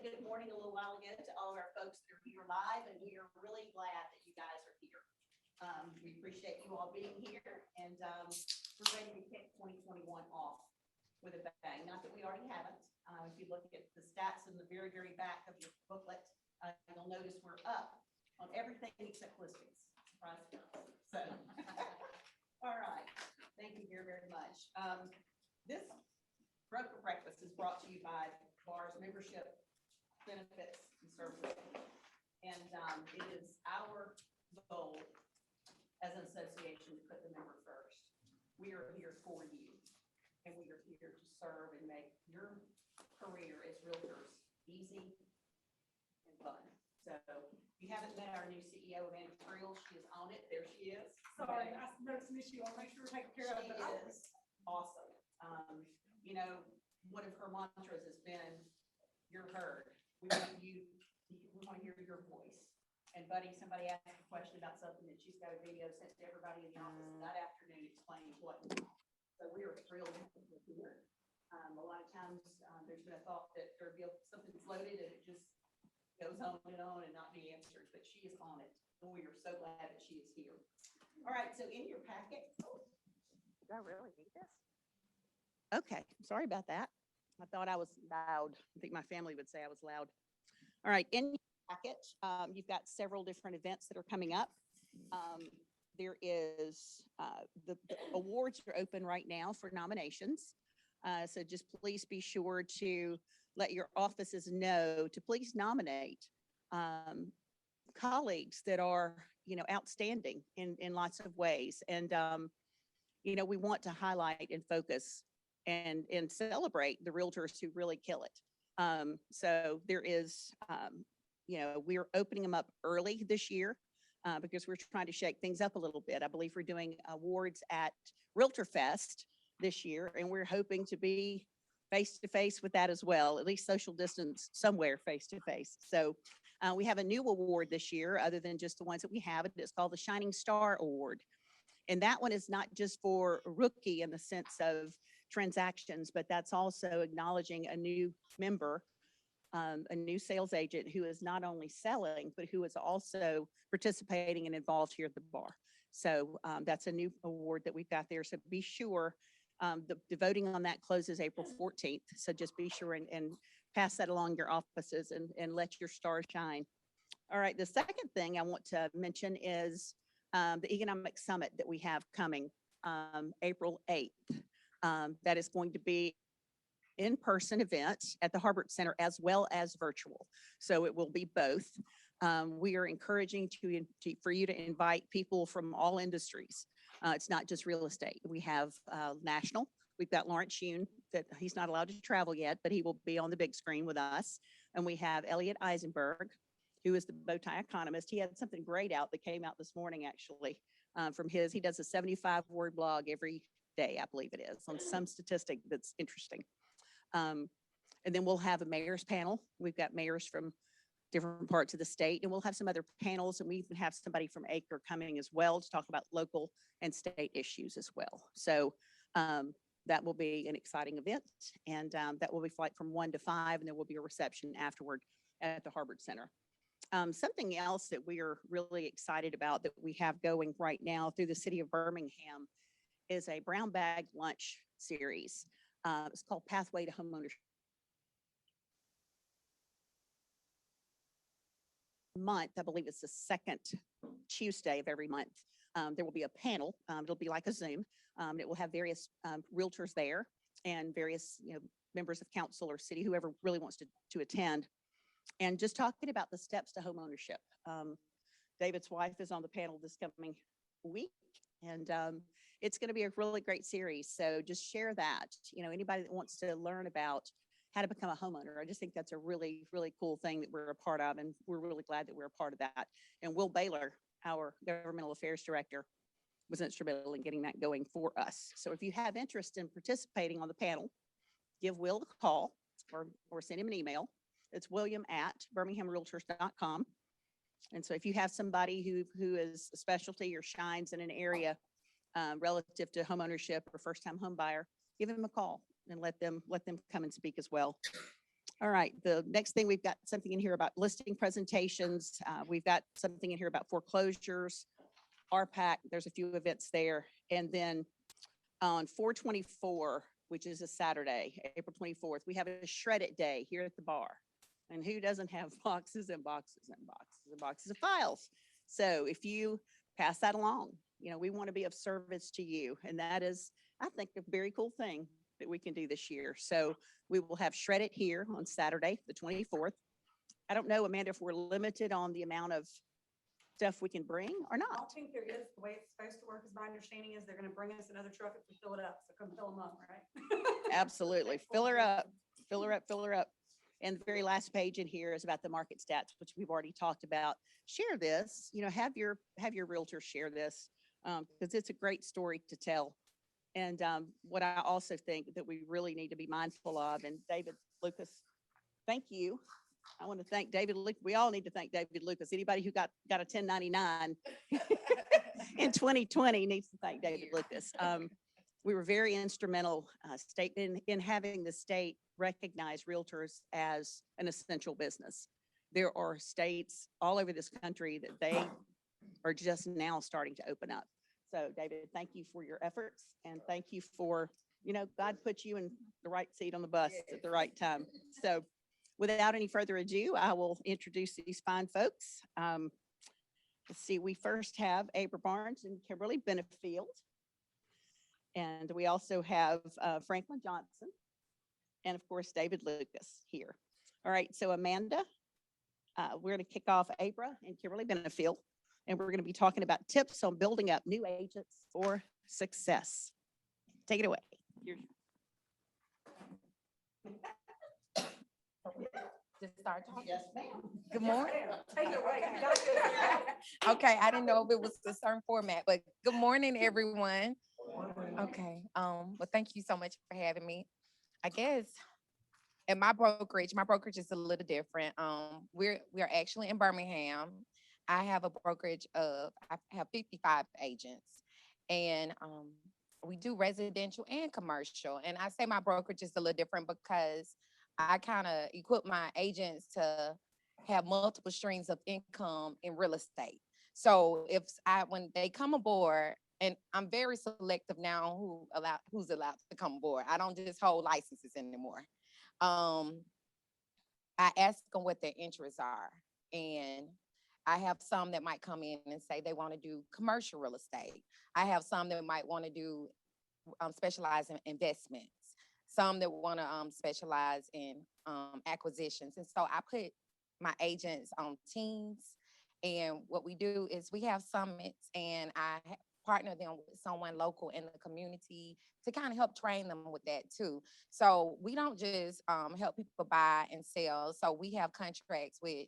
good morning a little while ago to all of our folks that are here live, and we are really glad that you guys are here. We appreciate you all being here, and we're ready to kick 2021 off with a bang. Not that we already haven't. If you look at the stats in the very, very back of your booklet, you'll notice we're up on everything except listings. Surprise, surprise. So, all right. Thank you very, very much. This broker breakfast is brought to you by BAR's membership benefits and services. And it is our goal as an association to put the member first. We are here for you, and we are here to serve and make your career as realtors easy and fun. So if you haven't met our new CEO of Benefield, she is on it. There she is. Sorry, I noticed an issue. I'll make sure we're taking care of it. She is awesome. You know, one of her mantras has been, "You're heard. We want you. We want to hear your voice." And Buddy, somebody asked a question about something that she's got a video sent to everybody in the office that afternoon explaining what. So we are thrilled to have her here. A lot of times there's been a thought that there'd be something's loaded and it just goes on and not be answered, but she is on it. And we are so glad that she is here. All right, so in your packet. Do I really need this? Okay, sorry about that. I thought I was loud. I think my family would say I was loud. All right, in your packet, you've got several different events that are coming up. There is, the awards are open right now for nominations. So just please be sure to let your offices know to please nominate colleagues that are, outstanding in lots of ways. And, we want to highlight and focus and celebrate the realtors who really kill it. So there is, we're opening them up early this year because we're trying to shake things up a little bit. I believe we're doing awards at Realtor Fest this year, and we're hoping to be face-to-face with that as well, at least social distance somewhere face-to-face. So we have a new award this year, other than just the ones that we have. It's called the Shining Star Award. And that one is not just for a rookie in the sense of transactions, but that's also acknowledging a new member, a new sales agent who is not only selling, but who is also participating and involved here at the bar. So that's a new award that we've got there. So be sure, the voting on that closes April 14th. So just be sure and pass that along your offices and let your star shine. All right, the second thing I want to mention is the Economic Summit that we have coming April 8th. That is going to be in-person event at the Harbert Center as well as virtual. So it will be both. We are encouraging for you to invite people from all industries. It's not just real estate. We have national. We've got Lawrence Yoon, that he's not allowed to travel yet, but he will be on the big screen with us. And we have Elliot Eisenberg, who is the Bowtie economist. He had something great out that came out this morning, actually, from he does a 75-word blog every day, I believe it is, on some statistic that's interesting. And then we'll have a mayor's panel. We've got mayors from different parts of the state, and we'll have some other panels, and we even have somebody from Acre coming as well to talk about local and state issues as well. So that will be an exciting event, and that will be flight from 1 to 5, and there will be a reception afterward at the Harbert Center. Something else that we are really excited about that we have going right now through the city of Birmingham is a brown bag lunch series. It's called Pathway to Homeownership. Month, I believe it's the second Tuesday of every month. There will be a panel. It'll be like a Zoom. It will have various realtors there and various members of council or city, whoever really wants to attend. And just talking about the steps to home ownership. David's wife is on the panel this coming week, and it's going to be a really great series. So just share that. Anybody that wants to learn about how to become a homeowner, I just think that's a really, really cool thing that we're a part of, and we're really glad that we're a part of that. And Will Baylor, our governmental affairs director, was instrumental in getting that going for us. So if you have interest in participating on the panel, give Will a call or send him an email. It's william@birminghamrealtors.com. And so if you have somebody who is a specialty or shines in an area relative to homeownership or first-time home buyer, give them a call and let them come and speak as well. All right, the next thing, we've got something in here about listing presentations. We've got something in here about foreclosures, RPAC, there's a few events there. And then on 4/24, which is a Saturday, April 24th, we have a shred it day here at the bar. And who doesn't have boxes and boxes and boxes and boxes of files? So if you pass that along, we want to be of service to you. And that is, I think, a very cool thing that we can do this year. So we will have shred it here on Saturday, the 24th. I don't know, Amanda, if we're limited on the amount of stuff we can bring or I not. don't think there is. The way it's supposed to work, is my understanding is they're gonna bring us another truck if we fill it up, so come fill them up, right? Absolutely. Fill her up, fill her up, fill her up. And the very last page in here is about the market stats, which we've already talked about. Share this, have your realtor share this, because it's a great story to tell. And what I also think that we really need to be mindful of, and David Lucas, thank you. I want to thank David. We all need to thank David Lucas. Anybody who got a 1099 in 2020 needs to thank David Lucas. We were very instrumental state in having the state recognize realtors as an essential business. There are states all over this country that they are just now starting to open up. So David, thank you for your efforts, and thank you for, God put you in the right seat on the bus at the right time. So without any further ado, I will introduce these fine folks. Let's see, we first have Abra Barnes and Kimberly Benefield. And we also have Franklin Johnson, and of course, David Lucas here. All right, so Amanda, we're going to kick off Abra and Kimberly Benefield, and we're going to be talking about tips on building up new agents for success. Take it away. Just start talking. Yes, ma'am. Good morning. Take it away. You got it. Okay, I didn't know if it was a certain format, but good morning, everyone. Okay, well, thank you so much for having me. I guess at my brokerage is a little different. We're actually in Birmingham. I have a brokerage I have 55 agents, and we do residential and commercial. And I say my brokerage is a little different because I kind of equip my agents to have multiple streams of income in real estate. So when they come aboard, and I'm very selective now who's allowed to come aboard. I don't just hold licenses anymore. I ask them what their interests are, and I have some that might come in and say they want to do commercial real estate. I have some that might want to do specialize in investments. Some that want to specialize in acquisitions. And so I put my agents on teams, and what we do is we have summits, and I partner them with someone local in the community to kind of help train them with that too. So we don't just help people buy and sell. So we have contracts with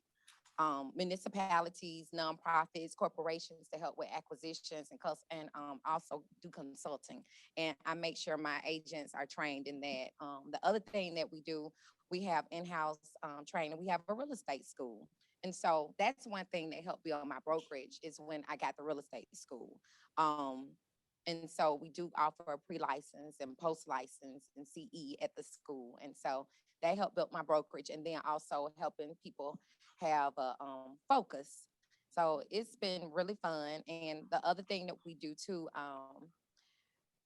municipalities, nonprofits, corporations to help with acquisitions and also do consulting. And I make sure my agents are trained in that. The other thing that we do, we have in-house training. We have a real estate school. And so that's one thing that helped build my brokerage is when I got the real estate school. And so we do offer a pre-license and post-license and CE at the school. And so that helped build my brokerage, and then also helping people have a focus. So it's been really fun. And the other thing that we do too,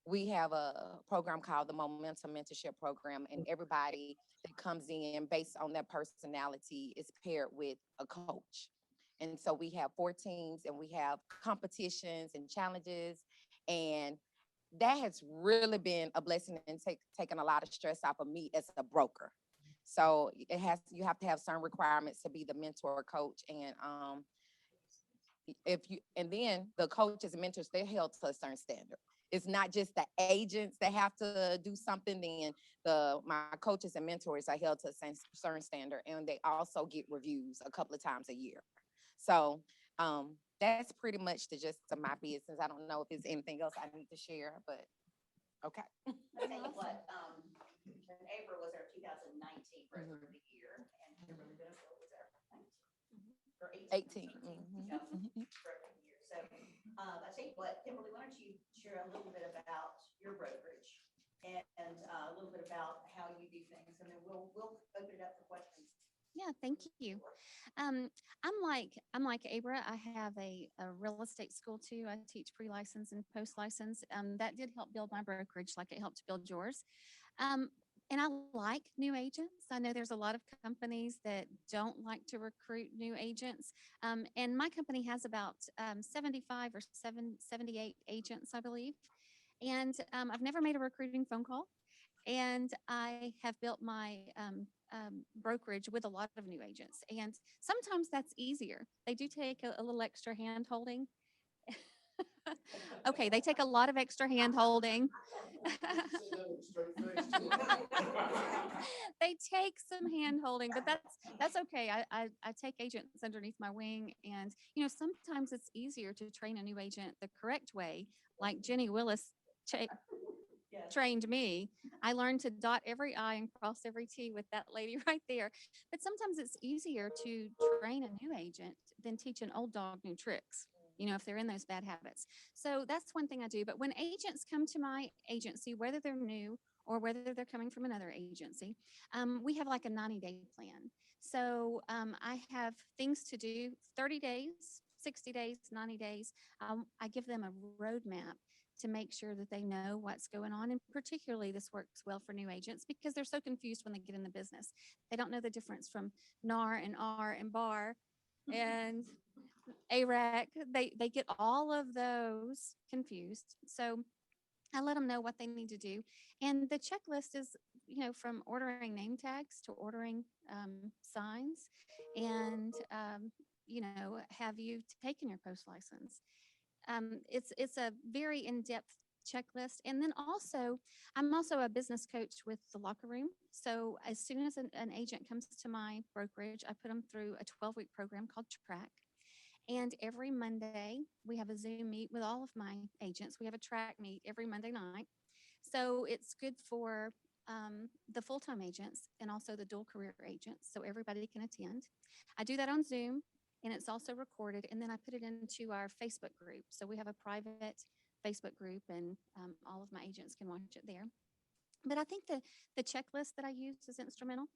we have a program called the Momentum Mentorship Program, and everybody that comes in based on their personality is paired with a coach. And so we have 4 teams, and we have competitions and challenges, and that has really been a blessing and taken a lot of stress off of me as a broker. So you have to have certain requirements to be the mentor or coach. And then the coaches and mentors, they're held to a certain standard. It's not just the agents that have to do something, then my coaches and mentors are held to a certain standard, and they also get reviews a couple of times a year. So that's pretty much the gist of my business. I don't know if there's anything else I need to share, but okay. I tell you what, and Abra was our 2019 broker of the year, and Kimberly Benefield was our 18. 18. Mm-hmm. Broker of the year. So I tell you what, Kimberly, why don't you share a little bit about your brokerage and a little bit about how you do things, and then we'll open it up for questions. Yeah, thank you. I'm like Abra. I have a real estate school too. I teach pre-license and post-license. That did help build my brokerage, like it helped build yours. Um, and I like new agents. I know there's a lot of companies that don't like to recruit new agents. And my company has about 75 or 78 agents, I believe. And I've never made a recruiting phone call. And I have built my brokerage with a lot of new agents. And sometimes that's easier. They do take a little extra hand holding. Okay, they take a lot of extra hand holding. They take some hand holding, but that's okay. I take agents underneath my wing, and sometimes it's easier to train a new agent the correct way, like Jenny Willis trained me. I learned to dot every I and cross every T with that lady right there. But sometimes it's easier to train a new agent than teach an old dog new tricks, if they're in those bad habits. So that's one thing I do. But when agents come to my agency, whether they're new or whether they're coming from another agency, we have like a 90-day plan. So I have things to do 30 days, 60 days, 90 days. I give them a roadmap to make sure that they know what's going on. And particularly this works well for new agents because they're so confused when they get in the business. They don't know the difference from NAR and R and BAR and ARAC. They get all of those confused. So I let them know what they need to do. And the checklist is, from ordering name tags to ordering signs and, have you taken your post license? It's a very in-depth checklist. And then also, I'm also a business coach with the locker room. So as soon as an agent comes to my brokerage, I put them through a 12-week program called Track. And every Monday, we have a Zoom meet with all of my agents. We have a track meet every Monday night. So it's good for the full-time agents and also the dual career agents. So everybody can attend. I do that on Zoom, and it's also recorded. And then I put it into our Facebook group. So we have a private Facebook group, and all of my agents can watch it there. But I think the checklist that I use is instrumental.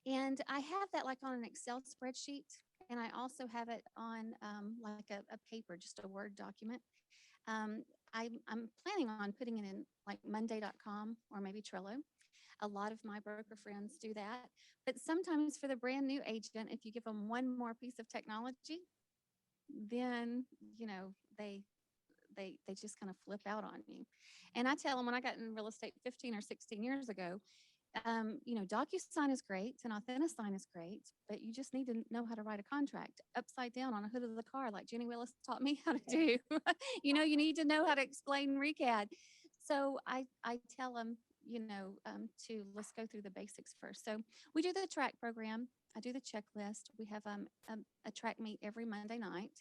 And I have that like on an Excel spreadsheet. And I also have it on like a paper, just a Word document. I'm planning on putting it in like Monday.com or maybe Trello. A lot of my broker friends do that. But sometimes for the brand new agent, if you give them one more piece of technology, then, they just kind of flip out on you. And I tell them when I got in real estate 15 or 16 years ago, DocuSign is great and AuthentiSign is great, but you just need to know how to write a contract upside down on a hood of the car, like Jenny Willis taught me how to do. You need to know how to explain RECAD. So I tell them, to let's go through the basics first. So we do the track program. I do the checklist. We have a track meet every Monday night,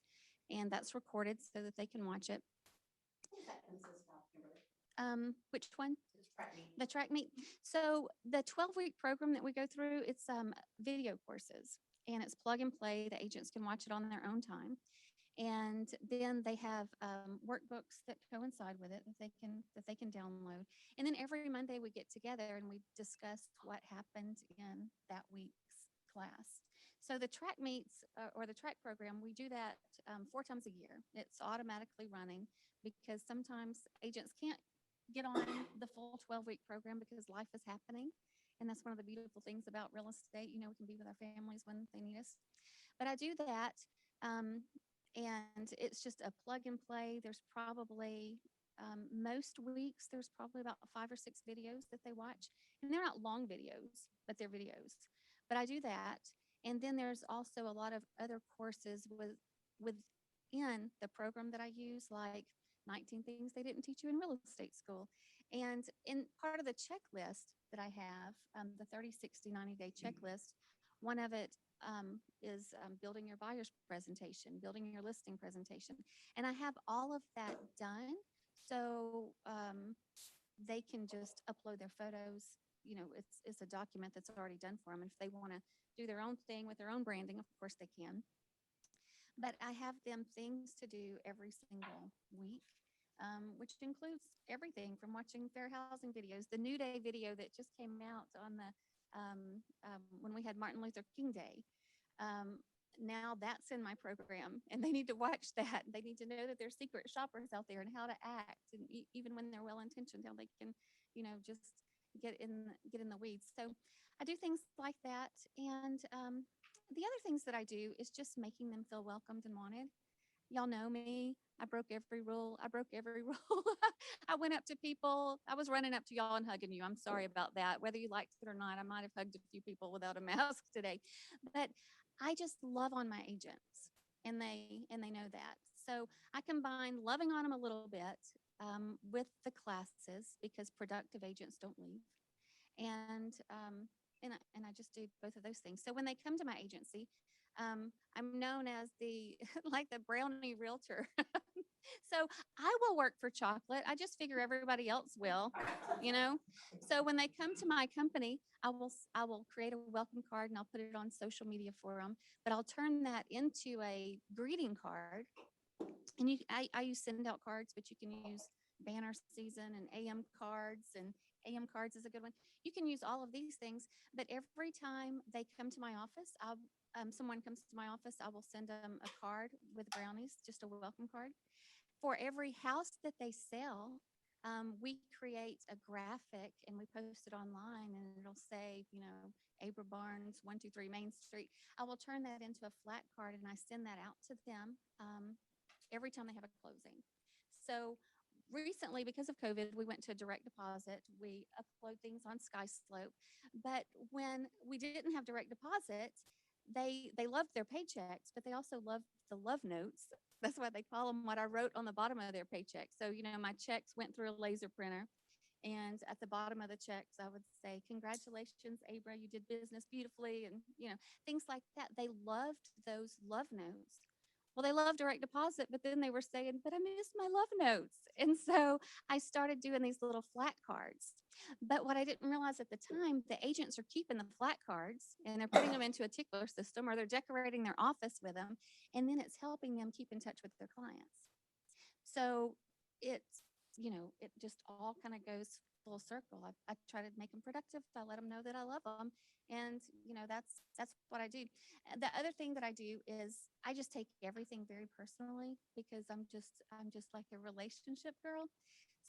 and that's recorded so that they can watch it. What does that consist of, Kimberly? Which one? This track meet. The track meet. So the 12-week program that we go through, it's video courses, and it's plug and play. The agents can watch it on their own time. And then they have workbooks that coincide with it that they can download. And then every Monday we get together and we discuss what happened in that week's class. So the track meets or the track program, we do that 4 times a year. It's automatically running because sometimes agents can't get on the full 12-week program because life is happening. And that's one of the beautiful things about real estate. We can be with our families when they need us. But I do that. And it's just a plug and play. There's probably most weeks, there's probably about 5 or 6 videos that they watch. And they're not long videos, but they're videos. But I do that. And then there's also a lot of other courses within the program that I use, like 19 things they didn't teach you in real estate school. And in part of the checklist that I have, the 30, 60, 90-day checklist, one of it is building your buyer's presentation, building your listing presentation. And I have all of that done. So they can just upload their photos. It's a document that's already done for them. And if they want to do their own thing with their own branding, of course they can. But I have them things to do every single week, which includes everything from watching fair housing videos. The New Day video that just came out on the when we had Martin Luther King Day. Now that's in my program, and they need to watch that. They need to know that there's secret shoppers out there and how to act, and even when they're well intentioned, how they can, just get in the weeds. So I do things like that, and the other things that I do is just making them feel welcomed and wanted. Y'all know me. I broke every rule. I went up to people. I was running up to y'all and hugging you. I'm sorry about that. Whether you liked it or not, I might have hugged a few people without a mask today. But I just love on my agents, and they know that. So I combine loving on them a little bit with the classes, because productive agents don't leave. And I just do both of those things. So when they come to my agency, I'm known as the like the brownie realtor. So I will work for chocolate. I just figure everybody else will, you know. So when they come to my company, I will create a welcome card and I'll put it on social media for them. But I'll turn that into a greeting card. And I use send out cards, but you can use banner season and AM cards, and AM cards is a good one. You can use all of these things, but every time they come to my office, someone comes to my office, I will send them a card with brownies, just a welcome card. For every house that they sell, we create a graphic and we post it online, and it'll say, Abra Barnes, 123 Main Street. I will turn that into a flat card and I send that out to them every time they have a closing. So recently, because of COVID, we went to direct deposit. We upload things on SkySlope. But when we didn't have direct deposit, they loved their paychecks, but they also loved the love notes. That's why they call them what I wrote on the bottom of their paycheck. So, my checks went through a laser printer. And at the bottom of the checks, I would say, congratulations, Abra, you did business beautifully. And, things like that. They loved those love notes. Well, they love direct deposit, but then they were saying, but I missed my love notes. And so I started doing these little flat cards. But what I didn't realize at the time, the agents are keeping the flat cards and they're putting them into a tickler system, or they're decorating their office with them. And then it's helping them keep in touch with their clients. So it's, it just all kind of goes full circle. I try to make them productive. I let them know that I love them. And, that's what I do. The other thing that I do is I just take everything very personally, because I'm just like a relationship girl.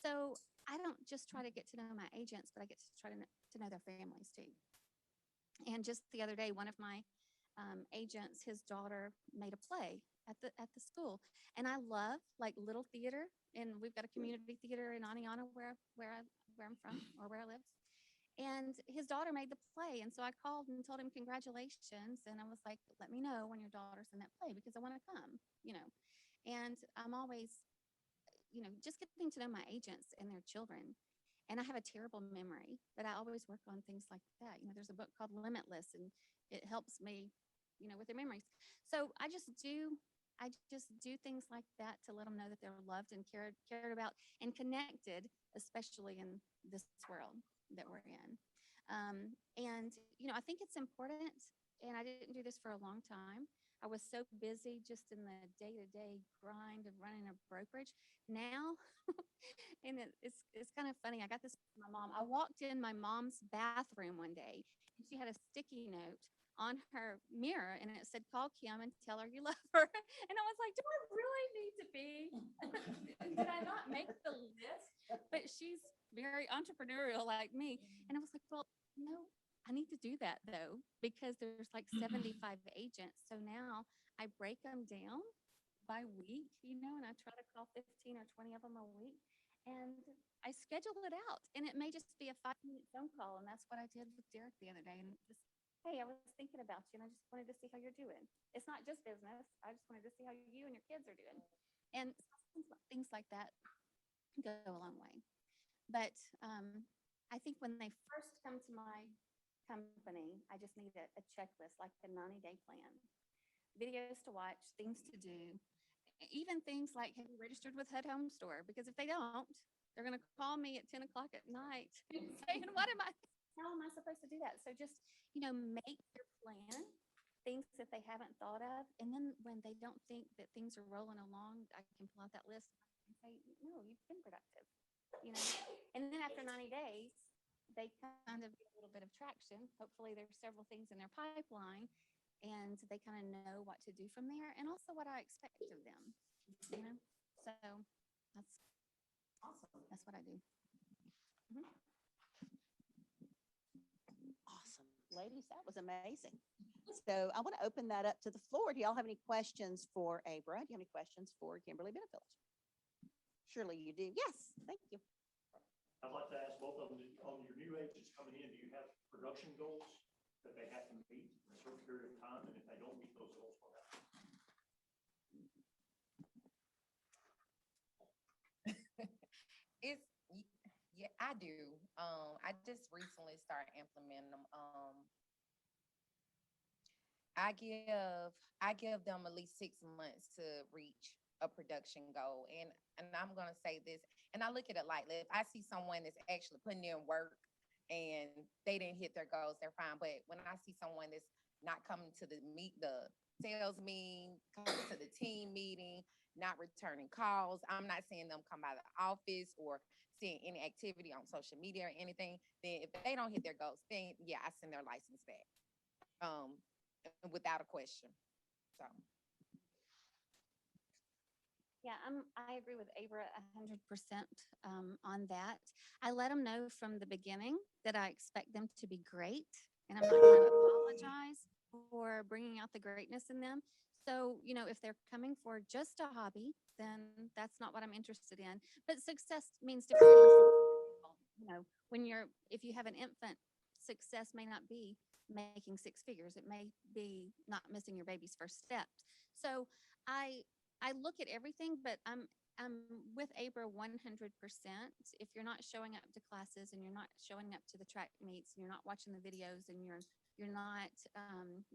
So I don't just try to get to know my agents, but I get to try to know their families too. And just the other day, one of my agents, his daughter made a play at the school, and I love like little theater, and we've got a community theater in Aniana where I'm from, or where I live. And his daughter made the play, and so I called and told him congratulations, and I was like, let me know when your daughter's in that play, because I want to come, And I'm always, just getting to know my agents and their children. And I have a terrible memory, but I always work on things like that. There's a book called Limitless, and it helps me, with their memories. So I just do things like that to let them know that they're loved and cared about and connected, especially in this world that we're in. And, I think it's important, and I didn't do this for a long time. I was so busy just in the day-to-day grind of running a brokerage. Now, and it's kind of funny. I got this from my mom. I walked in my mom's bathroom one day, and she had a sticky note on her mirror, and it said, call Kim and tell her you love her. And I was like, do I really need to be? Did I not make the list? But she's very entrepreneurial like me. And I was like, well, no, I need to do that though, because there's like 75 agents. So now I break them down by week, and I try to call 15 or 20 of them a week. And I schedule it out, and it may just be a 5-minute phone call. And that's what I did with Derek the other day. And just, hey, I was thinking about you, and I just wanted to see how you're doing. It's not just business. I just wanted to see how you and your kids are doing. And things like that go a long way. But I think when they first come to my company, I just need a checklist, like a 90-day plan. Videos to watch, things to do, even things like, have you registered with HUD Home Store? Because if they don't, they're going to call me at 10 o'clock at night saying, how am I supposed to do that? So just, make your plan, things that they haven't thought of. And then when they don't think that things are rolling along, I can pull out that list and say, no, you've been productive, And then after 90 days, they kind of get a little bit of traction. Hopefully there's several things in their pipeline and they kind of know what to do from there and also what I expect of them, you know? So that's, Awesome. that's what I do. Awesome. Ladies, that was amazing. So I want to open that up to the floor. Do y'all have any questions for Abra? Do you have any questions for Kimberly Benefield? Surely you do. Yes, thank you. I'd like to ask both of them, on your new agents coming in, do you have production goals that they have to meet in a certain period of time? And if they don't meet those goals, what happens? Yeah, I do. I just recently started implementing them. I give them at least 6 months to reach a production goal. And I'm gonna say this, and I look at it like, if I see someone that's actually putting in work and they didn't hit their goals, they're fine. But when I see someone that's not coming to the sales meeting, coming to the team meeting, not returning calls, I'm not seeing them come by the office or seeing any activity on social media or anything, then if they don't hit their goals, then yeah, I send their license back. Without a question. So. Yeah, I agree with Abra 100% on that. I let them know from the beginning that I expect them to be great, and I'm not going to apologize for bringing out the greatness in them. So, you know, if they're coming for just a hobby, then that's not what I'm interested in. But success means different things to different people. You know, if you have an infant, success may not be making 6 figures. It may be not missing your baby's first steps. So I look at everything, but I'm with Abra 100%. If you're not showing up to classes and you're not showing up to the track meets and you're not watching the videos and you're not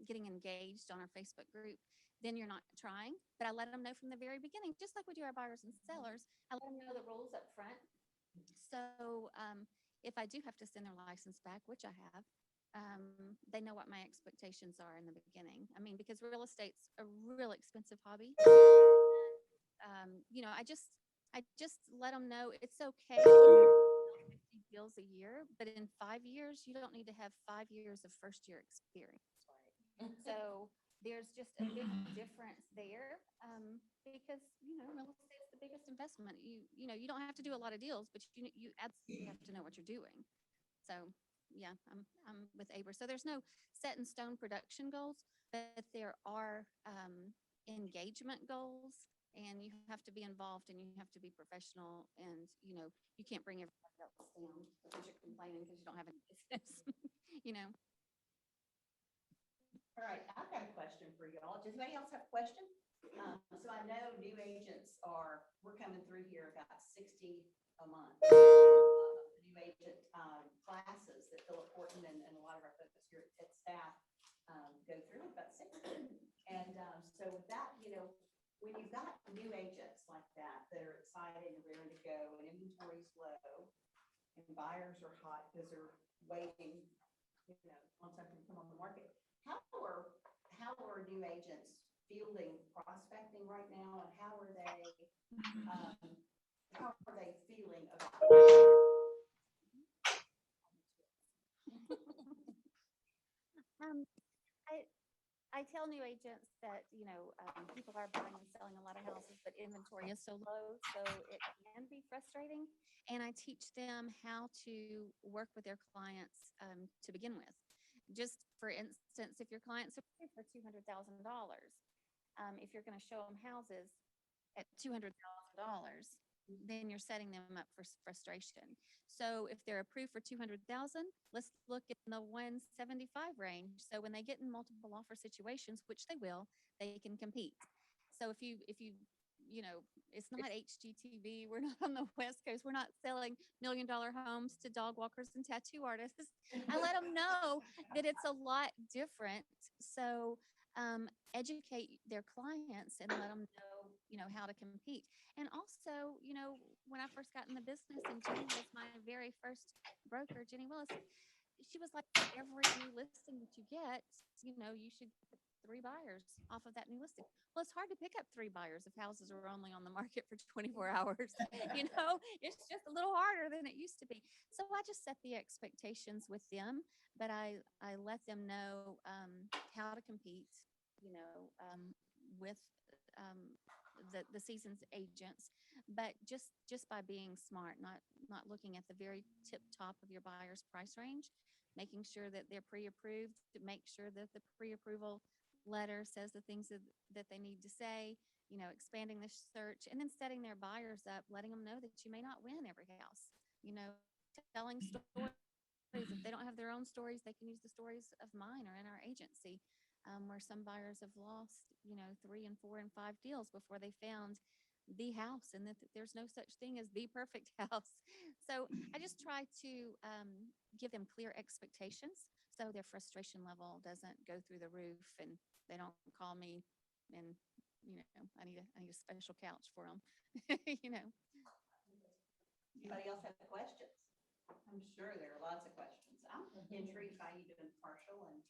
getting engaged on our Facebook group, then you're not trying. But I let them know from the very beginning, just like we do our buyers and sellers, I let them know the rules up front. So if I do have to send their license back, which I have, they know what my expectations are in the beginning. I mean, because real estate's a real expensive hobby. You know, I just let them know it's okay. 50 deals a year, but in 5 years, you don't need to have 5 years of first year experience. So there's just a big difference there, because, you know, real estate is the biggest investment. You know, you don't have to do a lot of deals, but you absolutely have to know what you're doing. So yeah, I'm with Abra. So there's no set in stone production goals, but there are engagement goals, and you have to be involved and you have to be professional, and you know, you can't bring everybody else down because you're complaining because you don't have any business. You know. All right, I've got a question for y'all. Does anybody else have a question? So I know new agents we're coming through here about 60 a month. New agent classes that Philip Horton and a lot of our folks here at staff go through, about 60. And so with that, you know, when you've got new agents like that are excited and ready to go, and inventory's low, and buyers are hot because they're waiting, you know, on something to come on the market. How are new agents fielding prospecting right now, and how are they feeling about it? I tell new agents that, you know, people are buying and selling a lot of houses, but inventory is so low, so it can be frustrating. And I teach them how to work with their clients to begin with. Just for instance, if your clients are paid for $200,000, if you're going to show them houses at $200,000, then you're setting them up for frustration. So if they're approved for 200,000, let's look at the 175 range. So when they get in multiple offer situations, which they will, they can compete. So if you know, it's not HGTV. We're not on the West Coast. We're not selling $1 million homes to dog walkers and tattoo artists. I let them know that it's a lot different. So educate their clients and let them know, you know, how to compete. And also, you know, when I first got in the business and Jenny was my very first broker, Jenny Willis, she was like, every new listing that you get, you should get 3 buyers off of that new listing. Well, it's hard to pick up 3 buyers if houses are only on the market for 24 hours. It's just a little harder than it used to be. So I just set the expectations with them, but I let them know how to compete, with the season's agents, but just by being smart, not looking at the very tip top of your buyer's price range, making sure that they're pre-approved, to make sure that the pre-approval letter says the things that they need to say, expanding the search, and then setting their buyers up, letting them know that you may not win every house, telling stories. If they don't have their own stories, they can use the stories of mine or in our agency, where some buyers have lost, 3 and 4 and 5 deals before they found the house, and that there's no such thing as the perfect house. So I just try to give them clear expectations so their frustration level doesn't go through the roof and they don't call me and, I need a special couch for them. Anybody else have questions? I'm sure there are lots of questions. I'm intrigued by you doing partial and,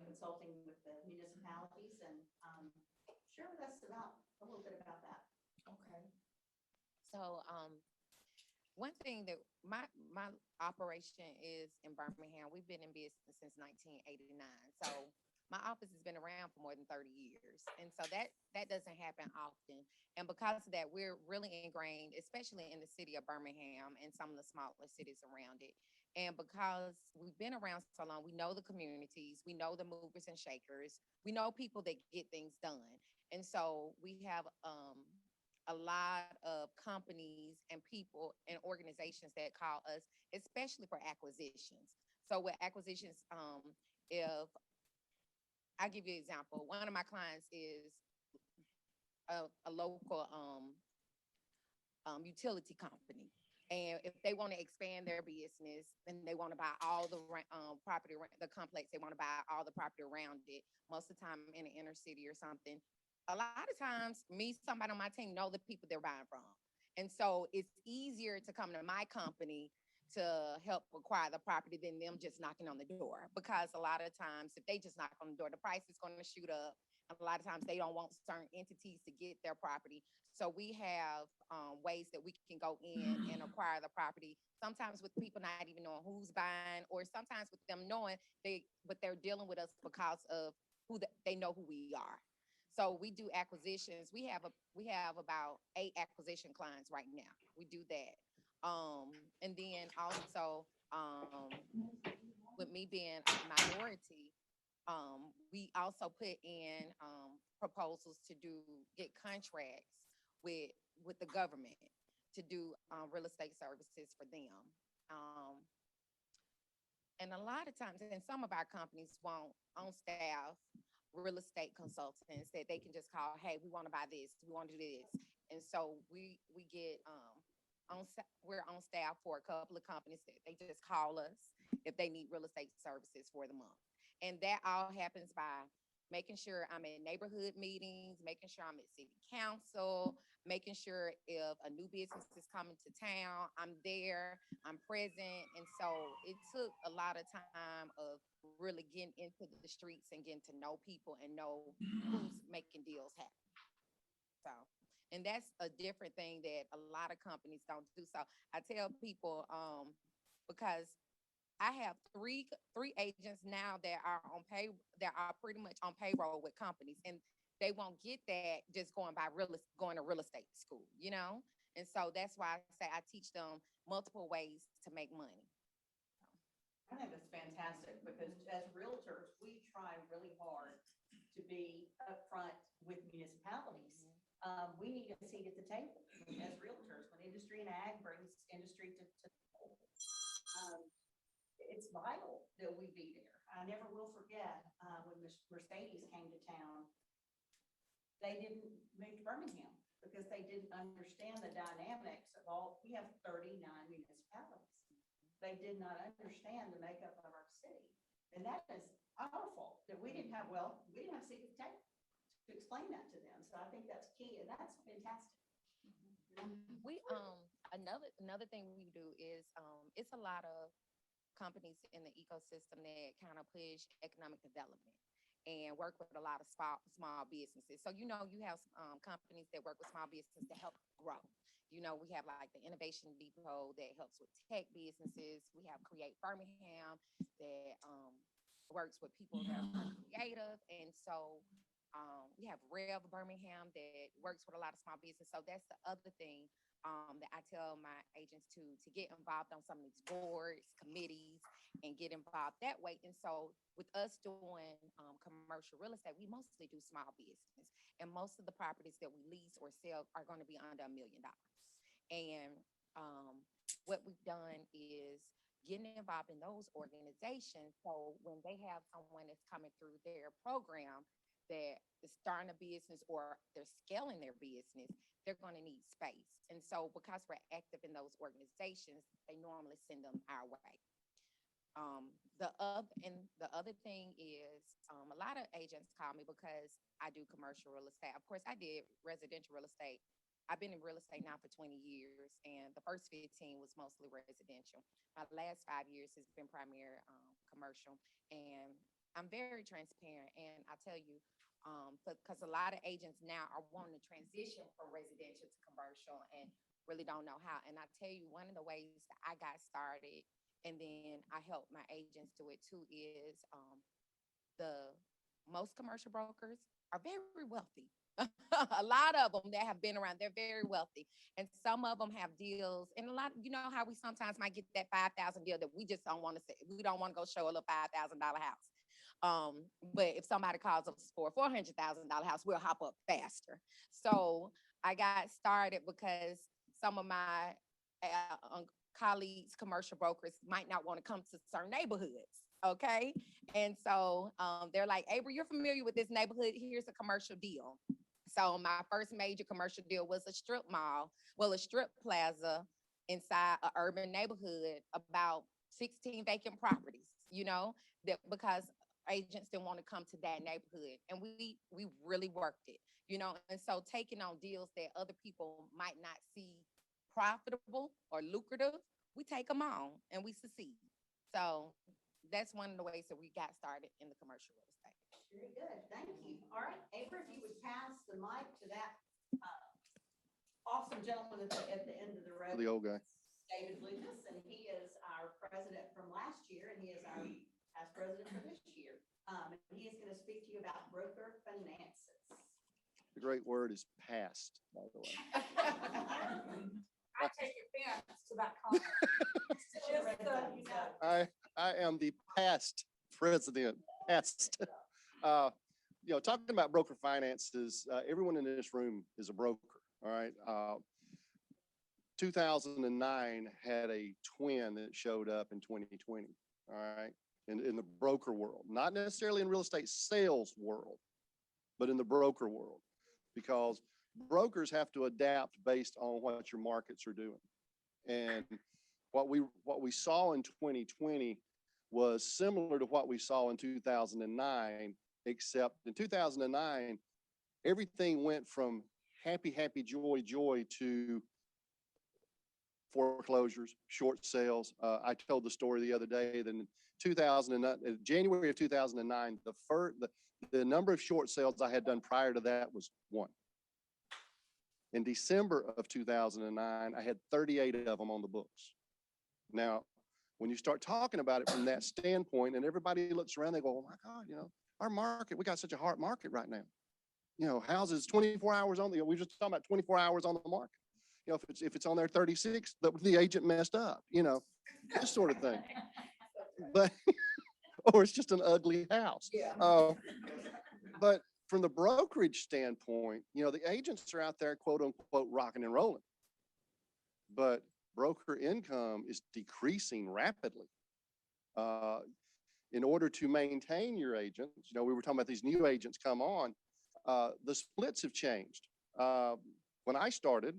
consulting with the municipalities, and share with us about a little bit about that. Okay. So, one thing that my operation is in Birmingham. We've been in business since 1989. So my office has been around for more than 30 years. And so that doesn't happen often. And because of that, we're really ingrained, especially in the city of Birmingham and some of the smaller cities around it. And because we've been around so long, we know the communities, we know the movers and shakers, we know people that get things done. And so we have a lot of companies and people and organizations that call us, especially for acquisitions. So with acquisitions, if I give you an example, one of my clients is a local utility company. And if they want to expand their business and they want to buy all the property, the complex, they want to buy all the property around it, most of the time in the inner city or something, a lot of times somebody on my team know the people they're buying from. And so it's easier to come to my company to help acquire the property than them just knocking on the door. Because a lot of times, if they just knock on the door, the price is going to shoot up. A lot of times they don't want certain entities to get their property. So we have ways that we can go in and acquire the property, sometimes with people not even knowing who's buying, or sometimes with them knowing but they're dealing with us because of they know who we are. So we do acquisitions. We have about 8 acquisition clients right now. We do that. And then also, with me being a minority, we also put in proposals to get contracts with the government to do real estate services for them. And a lot of times, and some of our companies want on staff real estate consultants that they can just call, hey, we want to buy this, we want to do this. And so we get we're on staff for a couple of companies that they just call us if they need real estate services for the month. And that all happens by making sure I'm at neighborhood meetings, making sure I'm at city council, making sure if a new business is coming to town, I'm there, I'm present. And so it took a lot of time of really getting into the streets and getting to know people and know who's making deals happen. So, and that's a different thing that a lot of companies don't do. So I tell people, because I have three agents now that are pretty much on payroll with companies, and they won't get that just going to real estate school, And so that's why I say I teach them multiple ways to make money. I think that's fantastic, because as realtors, we try really hard to be upfront with municipalities. We need a seat at the table as realtors when industry and ag brings industry to the table. It's vital that we be there. I never will forget when Mercedes came to town, they didn't move to Birmingham because they didn't understand the dynamics of we have 39 municipalities. They did not understand the makeup of our city. And that is our fault that we didn't have a seat at the table to explain that to them. So I think that's key, and that's fantastic. We another thing we do is it's a lot of companies in the ecosystem that kind of push economic development. and work with a lot of small businesses. So, you have companies that work with small businesses to help grow. We have like the Innovation Depot that helps with tech businesses. We have Create Birmingham that works with people that are creative. And so we have Rev Birmingham that works with a lot of small business. So that's the other thing that I tell my agents to get involved on some of these boards, committees, and get involved that way. And so with us doing commercial real estate, we mostly do small business. And most of the properties that we lease or sell are going to be under $1 million. And what we've done is getting involved in those organizations. So when they have someone that's coming through their program that is starting a business or they're scaling their business, they're going to need space. And so because we're active in those organizations, they normally send them our way. The other thing is a lot of agents call me because I do commercial real estate. Of course, I did residential real estate. I've been in real estate now for 20 years, and the first 15 was mostly residential. My last 5 years has been primary commercial, and I'm very transparent. And I tell you, because a lot of agents now are wanting to transition from residential to commercial and really don't know how. And I tell you, one of the ways that I got started, and then I help my agents do it too, is the most commercial brokers are very wealthy. A lot of them that have been around, they're very wealthy. And some of them have deals. And a lot, how we sometimes might get that $5,000 deal that we just don't want to say. We don't want to go show a little $5,000 house. But if somebody calls us for a $400,000 house, we'll hop up faster. So I got started because some of my colleagues, commercial brokers, might not want to come to certain neighborhoods. Okay. And so they're like, Abra, you're familiar with this neighborhood. Here's a commercial deal. So my first major commercial deal was a strip mall, a strip plaza inside an urban neighborhood, about 16 vacant properties, that because agents didn't want to come to that neighborhood. And we really worked it, and so taking on deals that other people might not see profitable or lucrative, we take them on and we succeed. So that's one of the ways that we got started in the commercial real estate. Very good. Thank you. All right, Abra, if you would pass the mic to that awesome gentleman at the end of the road. The old guy. David Lucas, and he is our president from last year, and he is our past president for this year. And he is going to speak to you about broker finances. The great word is past, by the way. I take offense to that comment. Just so you know. I am the past president. Past. Talking about broker finances, everyone in this room is a broker. All right. 2009 had a twin that showed up in 2020. All right. In the broker world, not necessarily in real estate sales world, but in the broker world, because brokers have to adapt based on what your markets are doing. And what we saw in 2020 was similar to what we saw in 2009, except in 2009, everything went from happy, happy, joy, joy to foreclosures, short sales. I told the story the other day that in January of 2009, the number of short sales I had done prior to that was 1. In December of 2009, I had 38 of them on the books. Now, when you start talking about it from that standpoint, and everybody looks around, they go, oh my God, our market, we got such a hard market right now. Houses 24 hours on we were just talking about 24 hours on the market. If it's on there 36, the agent messed up, this sort of thing. But, or it's just an ugly house. Yeah. But from the brokerage standpoint, the agents are out there, quote unquote, rocking and rolling. But broker income is decreasing rapidly. In order to maintain your agents, we were talking about these new agents come on, the splits have changed. When I started,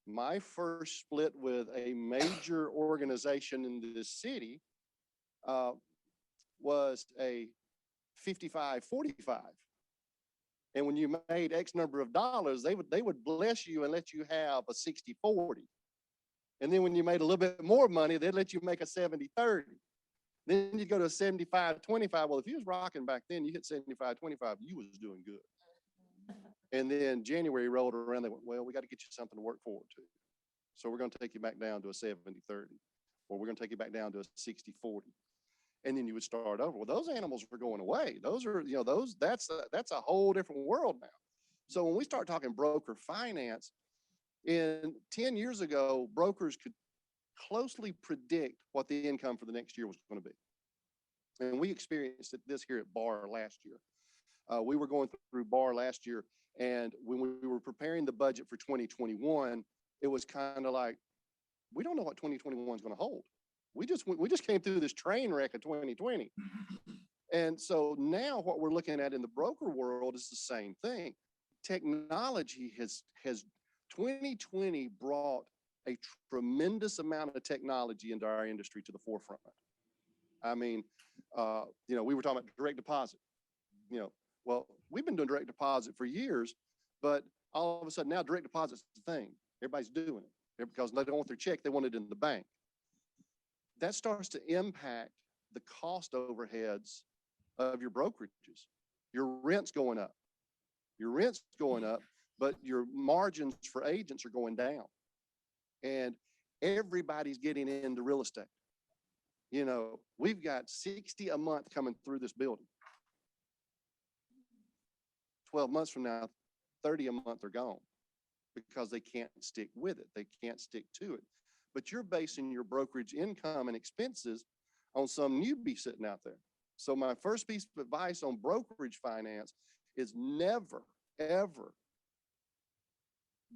my first split with a major organization in the city was a 55-45. And when you made X number of dollars, they would bless you and let you have a 60-40. And then when you made a little bit more money, they'd let you make a 70-30. Then you go to a 75-25. Well, if you was rocking back then, you hit 75-25, you was doing good. And then January rolled around, they went, well, we got to get you something to work forward to. So we're going to take you back down to a 70-30, or we're going to take you back down to a 60-40. And then you would start over. Well, those animals were going away. Those are, that's a whole different world now. So when we start talking broker finance, in 10 years ago, brokers could closely predict what the income for the next year was going to be. And we experienced this here at BAR last year. We were going through BAR last year, and when we were preparing the budget for 2021, it was kind of like, we don't know what 2021 is going to hold. We just came through this train wreck of 2020. And so now what we're looking at in the broker world is the same thing. Technology has 2020 brought a tremendous amount of technology into our industry to the forefront. I mean, we were talking about direct deposit. Well, we've been doing direct deposit for years, but all of a sudden now direct deposit's the thing. Everybody's doing it because they don't want their check, they want it in the bank. That starts to impact the cost overheads of your brokerages. Your rent's going up. But your margins for agents are going down. And everybody's getting into real estate. We've got 60 a month coming through this building. 12 months from now, 30 a month are gone because they can't stick with it. They can't stick to it. But you're basing your brokerage income and expenses on some newbie sitting out there. So my first piece of advice on brokerage finance is never, ever,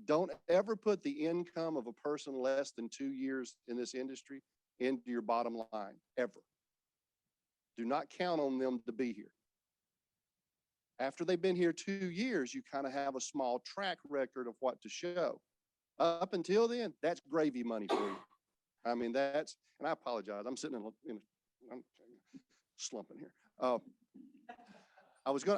don't ever put the income of a person less than 2 years in this industry into your bottom line, ever. Do not count on them to be here. After they've been here 2 years, you kind of have a small track record of what to show. Up until then, that's gravy money for you. I mean, and I apologize. I'm sitting I'm slumping here.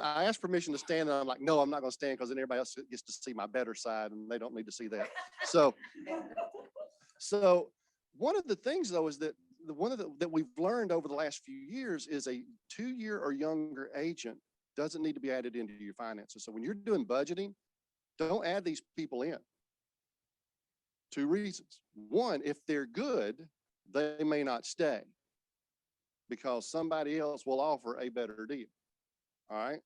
I asked permission to stand, and I'm like, no, I'm not going to stand because then everybody else gets to see my better side, and they don't need to see that. So one of the things, though, is that that we've learned over the last few years is a 2-year or younger agent doesn't need to be added into your finances. So when you're doing budgeting, don't add these people in. 2 reasons. One, if they're good, they may not stay because somebody else will offer a better deal. All right.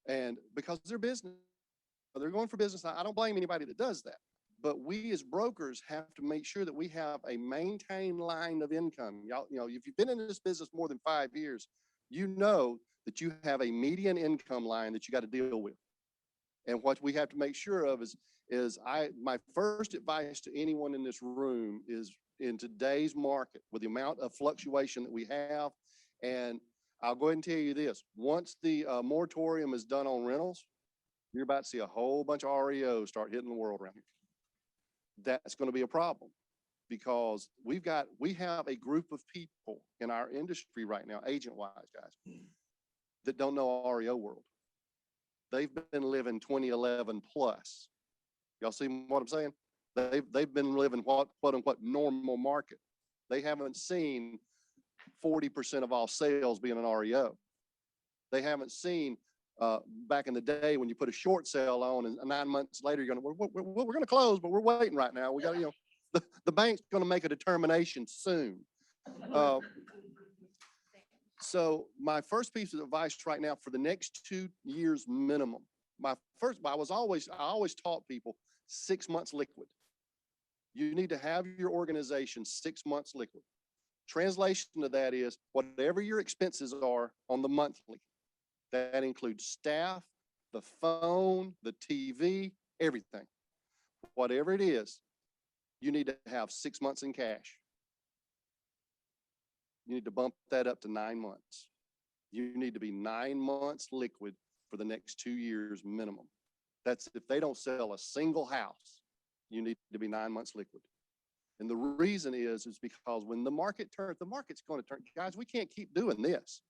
And because they're going for business. I don't blame anybody that does that. But we as brokers have to make sure that we have a maintained line of income. Y'all, if you've been in this business more than 5 years, you know that you have a median income line that you got to deal with. And what we have to make sure of is my first advice to anyone in this room is, in today's market, with the amount of fluctuation that we have, and I'll go ahead and tell you this, once the moratorium is done on rentals, you're about to see a whole bunch of REOs start hitting the world around here. That's going to be a problem because we have a group of people in our industry right now, agent-wise, guys, that don't know REO world. They've been living 2011 plus. Y'all see what I'm saying? They've been living what normal market. They haven't seen 40% of all sales being an REO. They haven't seen back in the day when you put a short sale on and 9 months later we're going to close, but we're waiting right now. We got the bank's going to make a determination soon. So my first piece of advice right now for the next 2 years minimum. I always taught people 6 months liquid. You need to have your organization 6 months liquid. Translation of that is whatever your expenses are on the monthly. That includes staff, the phone, the TV, everything. Whatever it is, you need to have 6 months in cash. You need to bump that up to 9 months. You need to be 9 months liquid for the next 2 years minimum. That's if they don't sell a single house, you need to be 9 months liquid. And the reason is because when the market turns, the market's going to turn. Guys, we can't keep doing this.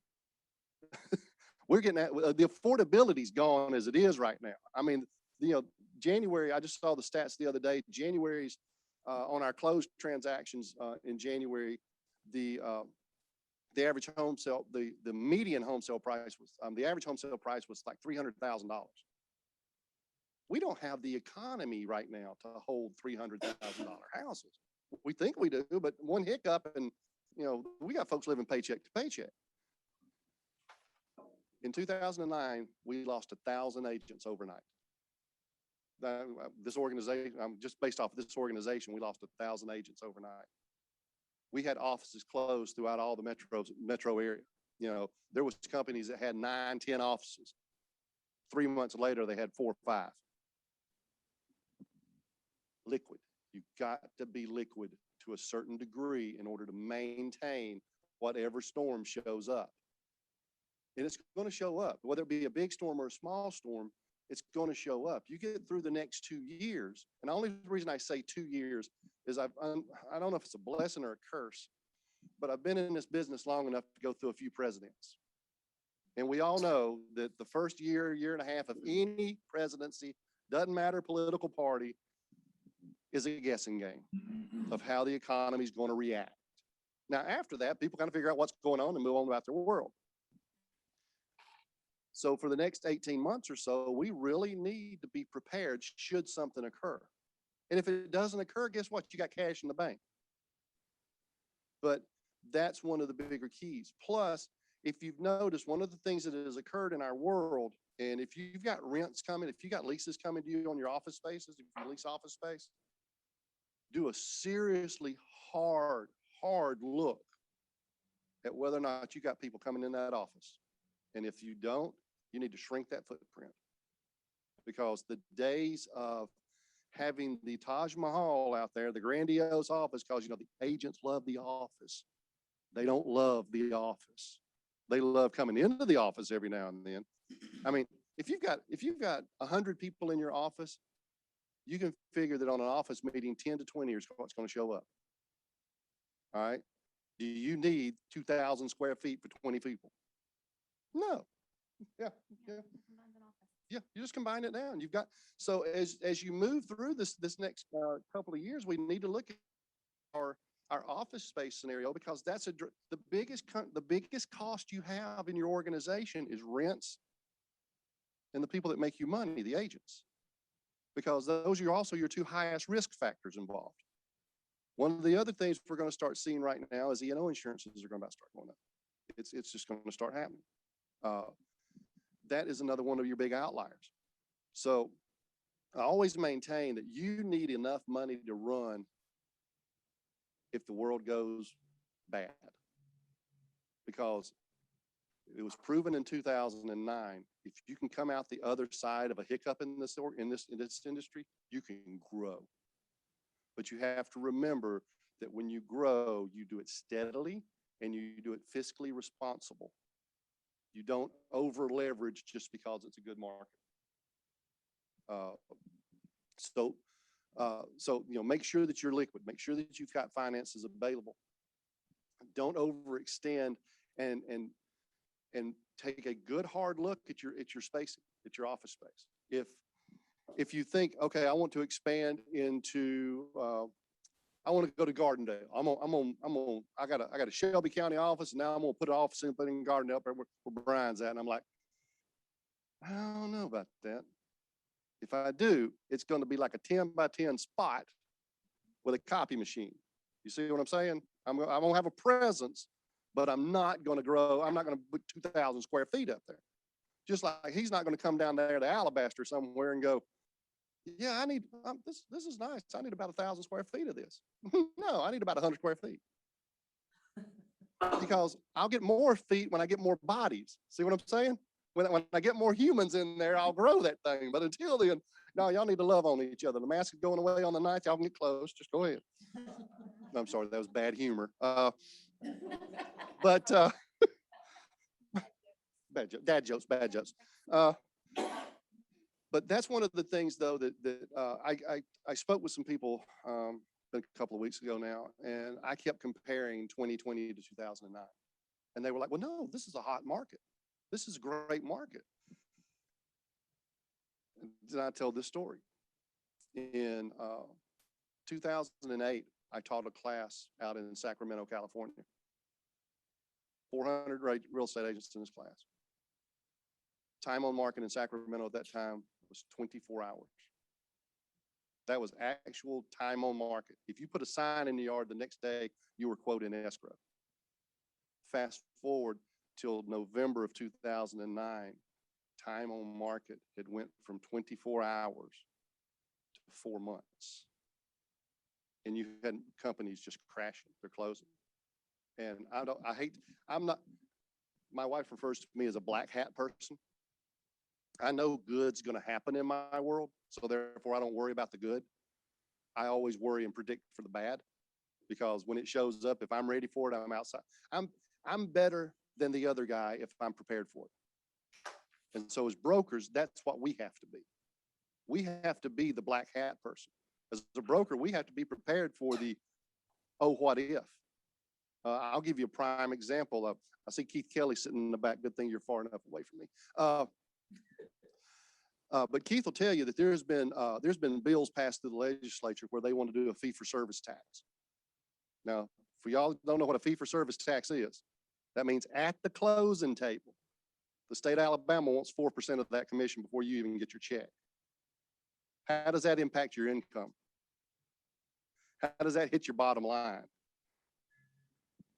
We're getting the affordability's gone as it is right now. I mean, January, I just saw the stats the other day. January's on our closed transactions in January, the the average home sale, the median home sale price was, the average home sale price was like $300,000. We don't have the economy right now to hold $300,000 houses. We think we do, but one hiccup and, you know, we got folks living paycheck to paycheck. In 2009, we lost 1,000 agents overnight. This organization, just based off of this organization, we lost 1,000 agents overnight. We had offices closed throughout all the metro area. You know, there was companies that had 9, 10 offices. 3 months later, they had 4 or 5. Liquid. You've got to be liquid to a certain degree in order to maintain whatever storm shows up. And it's going to show up, whether it be a big storm or a small storm, it's going to show up. You get through the next 2 years. And the only reason I say 2 years is I don't know if it's a blessing or a curse, but I've been in this business long enough to go through a few presidents. And we all know that the first year, year and a half of any presidency, doesn't matter political party, is a guessing game of how the economy is going to react. Now, after that, people kind of figure out what's going on and move on about their world. So for the next 18 months or so, we really need to be prepared should something occur. And if it doesn't occur, guess what? You got cash in the bank. But that's one of the bigger keys. Plus, if you've noticed, one of the things that has occurred in our world, and if you've got rents coming, if you got leases coming to you on your office spaces, if you lease office space, do a seriously hard look at whether or not you got people coming in that office. And if you don't, you need to shrink that footprint, because the days of having the Taj Mahal out there, the grandiose office, because, you know, the agents love the office. They don't love the office. They love coming into the office every now and then. I mean, if you've got 100 people in your office, you can figure that on an office meeting, 10 to 20 is what's going to show up. All right. Do you need 2,000 square feet for 20 people? No. Yeah. You just combine it down. You've got, so as you move through this next couple of years, we need to look at our office space scenario, because that's the biggest cost you have in your organization is rents and the people that make you money, the agents, because those are also your 2 highest risk factors involved. One of the other things we're going to start seeing right now is E&O insurances are going to start going up. It's just going to start happening. That is another one of your big outliers. So I always maintain that you need enough money to run if the world goes bad, because it was proven in 2009, if you can come out the other side of a hiccup in this industry, you can grow. But you have to remember that when you grow, you do it steadily and you do it fiscally responsible. You don't over leverage just because it's a good market. So you know, make sure that you're liquid. Make sure that you've got finances available. Don't overextend, and take a good hard look at your space, at your office space. If you think, okay, I want to expand into, I want to go to Gardendale. I got a Shelby County office, and now I'm gonna put an office in Gardendale up there where Brian's at. And I'm like, I don't know about that. If I do, it's going to be like a 10 by 10 spot with a copy machine. You see what I'm saying? I'm gonna have a presence, but I'm not going to grow. I'm not going to put 2,000 square feet up there. Just like he's not going to come down there to Alabaster somewhere and go, yeah, I need, this is nice. I need about 1,000 square feet of this. No, I need about 100 square feet. Because I'll get more feet when I get more bodies. See what I'm saying? When I get more humans in there, I'll grow that thing. But until then, no, y'all need to love on each other. The mask is going away on the night. Y'all can get close. Just go ahead. No, I'm sorry. That was bad humor. But bad jokes. But that's one of the things, though, that I spoke with some people a couple of weeks ago now, and I kept comparing 2020 to 2009. And they were like, well, no, this is a hot market. This is a great market. And then I tell this story. In 2008, I taught a class out in Sacramento, California. 400 real estate agents in this class. Time on market in Sacramento at that time was 24 hours. That was actual time on market. If you put a sign in the yard the next day, you were quote in escrow. Fast forward till November of 2009, time on market had went from 24 hours to 4 months. And you had companies just crashing, they're closing. And my wife refers to me as a black hat person. I know good's gonna happen in my world, so therefore I don't worry about the good. I always worry and predict for the bad, because when it shows up, if I'm ready for it, I'm outside. I'm better than the other guy if I'm prepared for it. And so as brokers, that's what we have to be. We have to be the black hat person. As a broker, we have to be prepared for the, oh, what if? I'll give you a prime example of, I see Keith Kelly sitting in the back. Good thing you're far enough away from me. But Keith will tell you that there's been bills passed through the legislature where they want to do a fee-for-service tax. Now, for y'all who don't know what a fee-for-service tax is, that means at the closing table, the state of Alabama wants 4% of that commission before you even get your check. How does that impact your income? How does that hit your bottom line?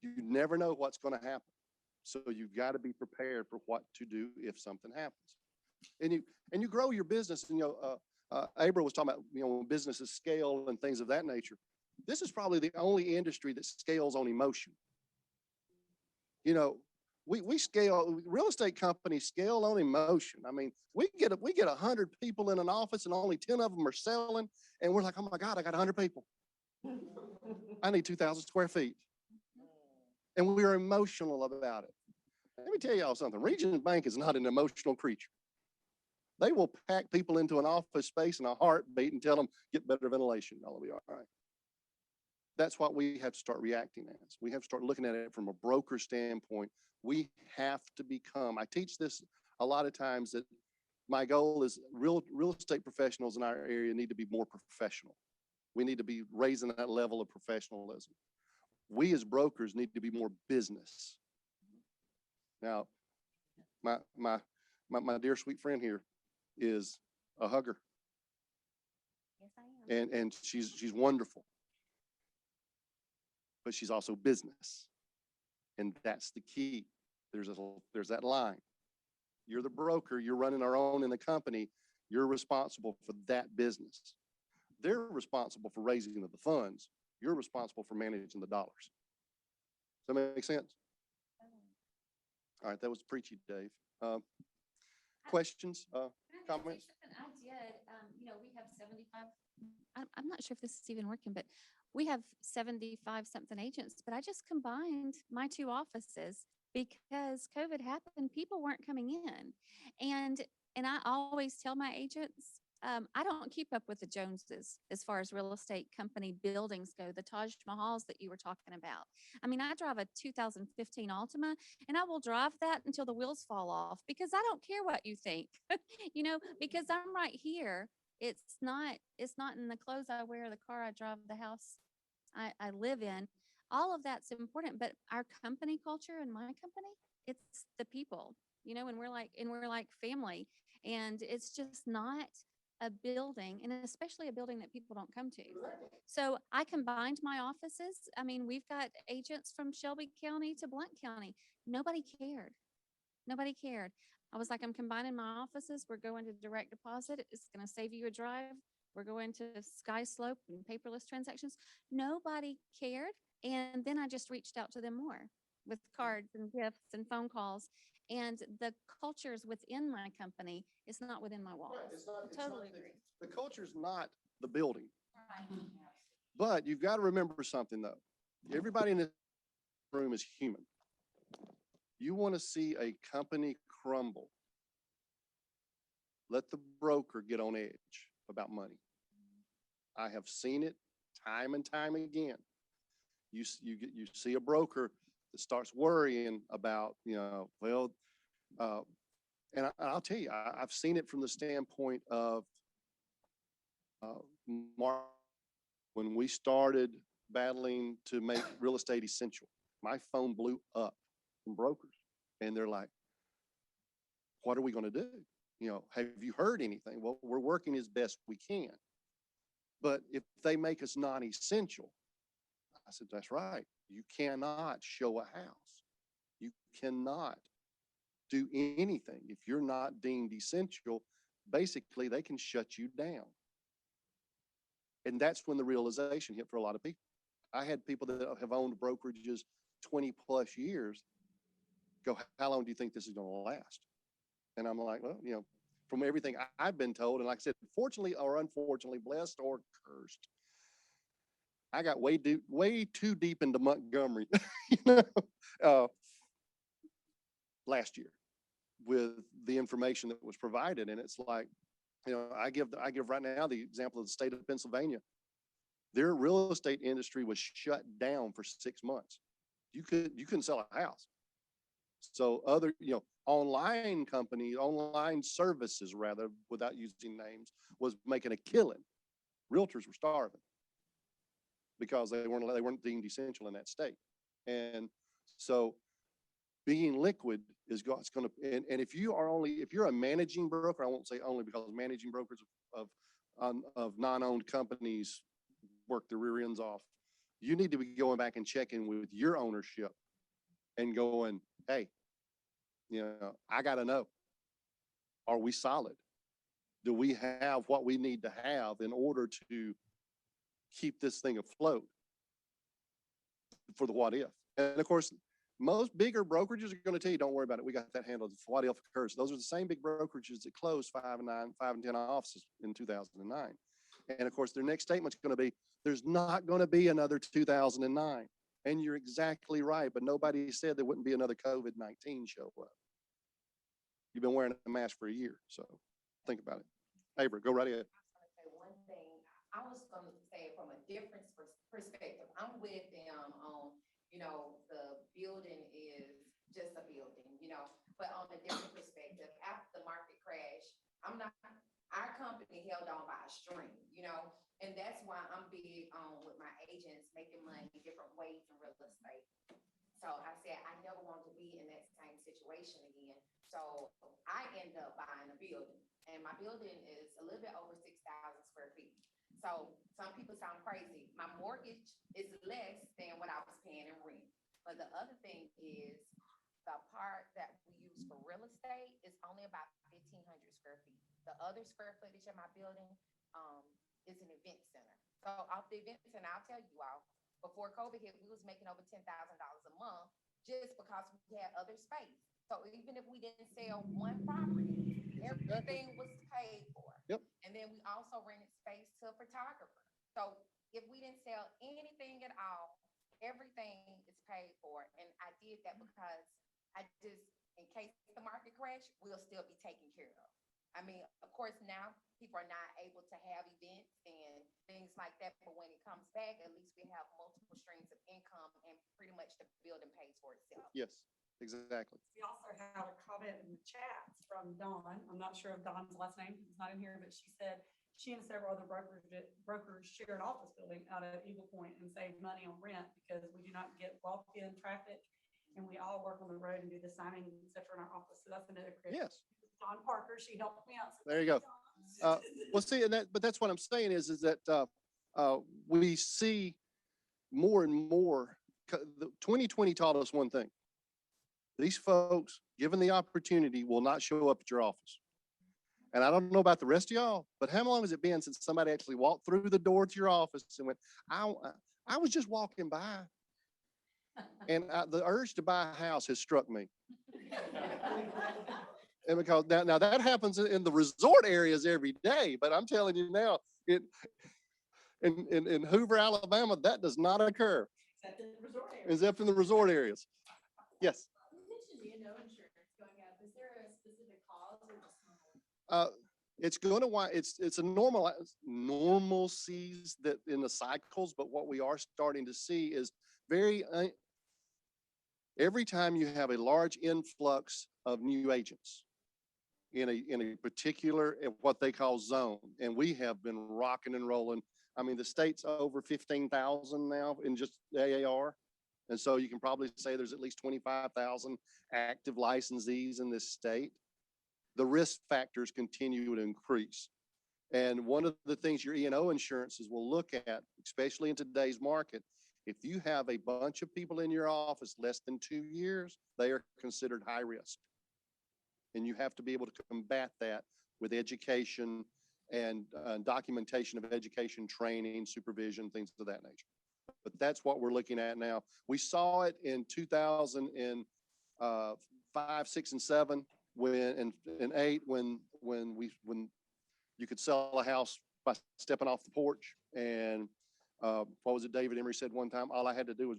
You never know what's going to happen. So you've got to be prepared for what to do if something happens. And you grow your business. And Abra was talking about, businesses scale and things of that nature. This is probably the only industry that scales on emotion. We scale, real estate companies scale on emotion. I mean, we get 100 people in an office and only 10 of them are selling. And we're like, oh my God, I got 100 people. I need 2,000 square feet. And we're emotional about it. Let me tell y'all something. Regions Bank is not an emotional creature. They will pack people into an office space in a heartbeat and tell them, get better ventilation. Y'all will be all right. That's what we have to start reacting as. We have to start looking at it from a broker standpoint. We have to become, I teach this a lot of times, that my goal is real estate professionals in our area need to be more professional. We need to be raising that level of professionalism. We as brokers need to be more business. Now, my dear sweet friend here is a hugger. Yes, I am. And she's wonderful. But she's also business. And that's the key. There's that line. You're the broker, you're running our own in the company, you're responsible for that business. They're responsible for raising the funds. You're responsible for managing the dollars. Does that make sense? All right, that was preachy, Dave. Questions, comments? I did, we have 75, I'm not sure if this is even working, but we have 75 something agents, but I just combined my two offices because COVID happened, people weren't coming in. And I always tell my agents, I don't keep up with the Joneses as far as real estate company buildings go, the Taj Mahals that you were talking about. I mean, I drive a 2015 Altima and I will drive that until the wheels fall off because I don't care what you think, because I'm right here. It's not in the clothes I wear, the car I drive, the house I live in. All of that's important, but our company culture and my company, it's the people, and we're like family, and it's just not a building, and especially a building that people don't come to. So I combined my offices. I mean, we've got agents from Shelby County to Blount County. Nobody cared. I was like, I'm combining my offices. We're going to direct deposit. It's going to save you a drive. We're going to Sky Slope and paperless transactions. Nobody cared. And then I just reached out to them more with cards and gifts and phone calls. And the cultures within my company is not within my walls. Right, Totally agree. The culture's not the building. But you've got to remember something, though. Everybody in this room is human. You want to see a company crumble, let the broker get on edge about money. I have seen it time and time again. You see a broker that starts worrying about, and I'll tell you, I've seen it from the standpoint of when we started battling to make real estate essential. My phone blew up from brokers. And they're like, what are we going to do? You know, have you heard anything? Well, we're working as best we can. But if they make us non-essential, I said, that's right. You cannot show a house. You cannot do anything. If you're not deemed essential, basically they can shut you down. And that's when the realization hit for a lot of people. I had people that have owned brokerages 20 plus years go, how long do you think this is going to last? And I'm like, well, you know, from everything I've been told, and like I said, fortunately or unfortunately, blessed or cursed, I got way too deep into Montgomery, you know, last year with the information that was provided. And it's like, you know, I give right now the example of the state of Pennsylvania. Their real estate industry was shut down for 6 months. You couldn't sell a house. So other, you know, online companies, online services rather, without using names, was making a killing. Realtors were starving because they weren't deemed essential in that state. And so being liquid is going to, and if you're a managing broker, I won't say only because managing brokers of non-owned companies work their rear ends off. You need to be going back and checking with your ownership and going, hey, you know, I got to know, are we solid? Do we have what we need to have in order to keep this thing afloat for the what if? And of course, most bigger brokerages are going to tell you, don't worry about it. We got that handled. If what if occurs. Those are the same big brokerages that closed 5 and 10 offices in 2009. And of course, their next statement's going to be, there's not going to be another 2009. And you're exactly right. But nobody said there wouldn't be another COVID-19 show up. You've been wearing a mask for a year. So think about it. Abra, go right ahead. I was gonna say one thing. I was gonna say it from a different perspective. I'm with them on, you know, the building is just a building, you know, but on a different perspective, after the market crash, our company held on by a string, you know, and that's why I'm big on with my agents making money different ways in real estate. So I said, I never want to be in that same situation again. So I end up buying a building, and my building is a little bit over 6,000 square feet. So some people sound crazy. My mortgage is less than what I was paying in rent. But the other thing is the part that we use for real estate is only about 1,500 square feet. The other square footage of my building is an event center. So off the event center, I'll tell you all, before COVID hit, we was making over $10,000 a month just because we had other space. So even if we didn't sell one property, everything was paid for. Yep. And then we also rented space to a photographer. So if we didn't sell anything at all, everything is paid for. And I did that because in case the market crash, we'll still be taken care of. I mean, of course, now people are not able to have events and things like that. But when it comes back, at least we have multiple streams of income and pretty much the building pays for itself. Yes, exactly. We also had a comment in the chats from Dawn. I'm not sure of Dawn's last name, it's not in here, but she said she and several other brokers share an office building out at Eagle Point and save money on rent because we do not get walk-in traffic and we all work on the road and do the signing, et cetera, in our office. So that's another credit. Yes. Dawn Parker, she helped me out. So There you go. Well, see, but that's what I'm saying is that we see more and more. 2020 taught us one thing. These folks, given the opportunity, will not show up at your office. And I don't know about the rest of y'all, but how long has it been since somebody actually walked through the door to your office and went, I was just walking by. And the urge to buy a house has struck me. And because now that happens in the resort areas every day, but I'm telling you now, in Hoover, Alabama, that does not occur. Except in the resort area. Except in the resort areas. Yes. You mentioned D&O insurance going up. Is there a specific cause or just normal? It's going to it's a normalcies that in the cycles, but what we are starting to see is every time you have a large influx of new agents in a particular what they call zone, and we have been rocking and rolling. I mean, the state's over 15,000 now in just the AAR. And so you can probably say there's at least 25,000 active licensees in this state. The risk factors continue to increase. And one of the things your E&O insurances will look at, especially in today's market, if you have a bunch of people in your office less than 2 years, they are considered high risk. And you have to be able to combat that with education and documentation of education, training, supervision, things of that nature. But that's what we're looking at now. We saw it in 2005, 6, and 7, when in 8, when you could sell a house by stepping off the porch. And what was it David Emery said one time? All I had to do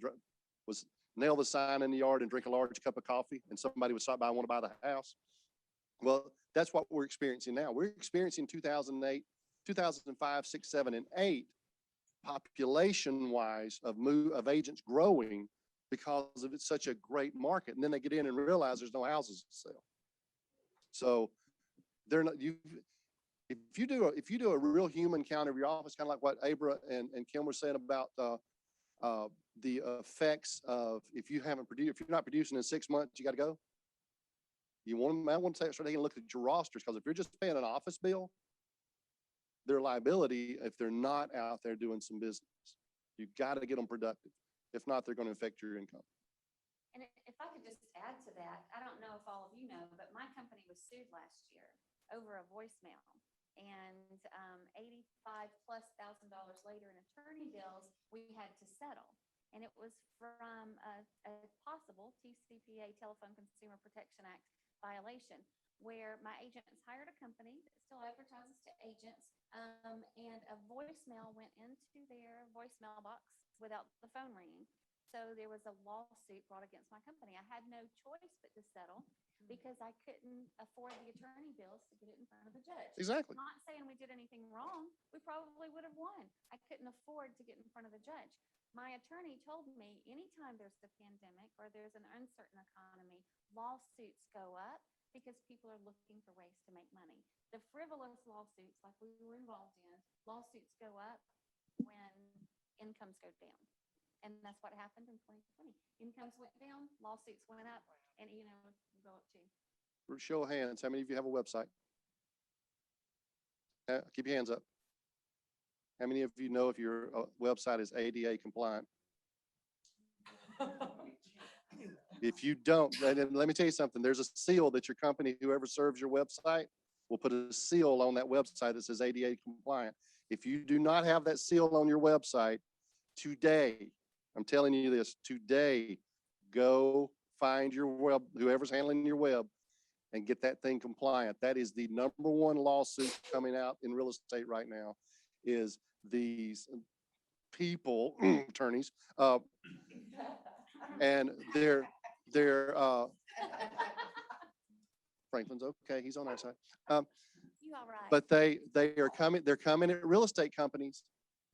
was nail the sign in the yard and drink a large cup of coffee, and somebody would stop by and want to buy the house. Well, that's what we're experiencing now. We're experiencing 2008, 2005, 6, 7, and 8 population-wise of agents growing because of it's such a great market. And then they get in and realize there's no houses to sell. So they're not if you do a real human count of your office, kind of like what Abra and Kim were saying about the effects of if you're not producing in 6 months, you got to go. Might want to start taking a look at your rosters, because if you're just paying an office bill, their liability if they're not out there doing some business. You've got to get them productive. If not, they're going to affect your income. And if I could just add to that, I don't know if all of you know, but my company was sued last year over a voicemail. And $85,000+ later in attorney bills, we had to settle. And it was from a possible TCPA, Telephone Consumer Protection Act violation, where my agents hired a company that still advertises to agents, and a voicemail went into their voicemail box without the phone ringing. So there was a lawsuit brought against my company. I had no choice but to settle because I couldn't afford the attorney bills to get it in front of the judge. Exactly. Not saying we did anything wrong. We probably would have won. I couldn't afford to get in front of the judge. My attorney told me anytime there's the pandemic or there's an uncertain economy, lawsuits go up because people are looking for ways to make money. The frivolous lawsuits like we were involved in, lawsuits go up when incomes go down. And that's what happened in 2020. Incomes went down, lawsuits went up, and will go up too. For show of hands, how many of you have a website? Keep your hands up. How many of you know if your website is ADA compliant? If you don't, then let me tell you something. There's a seal that your company, whoever serves your website, will put a seal on that website that says ADA compliant. If you do not have that seal on your website today, I'm telling you this, today, go find your web, whoever's handling your web, and get that thing compliant. That is the number one lawsuit coming out in real estate right now, is these people, attorneys, and they're Franklin's okay, he's on our side. You all right? But they're coming at real estate companies,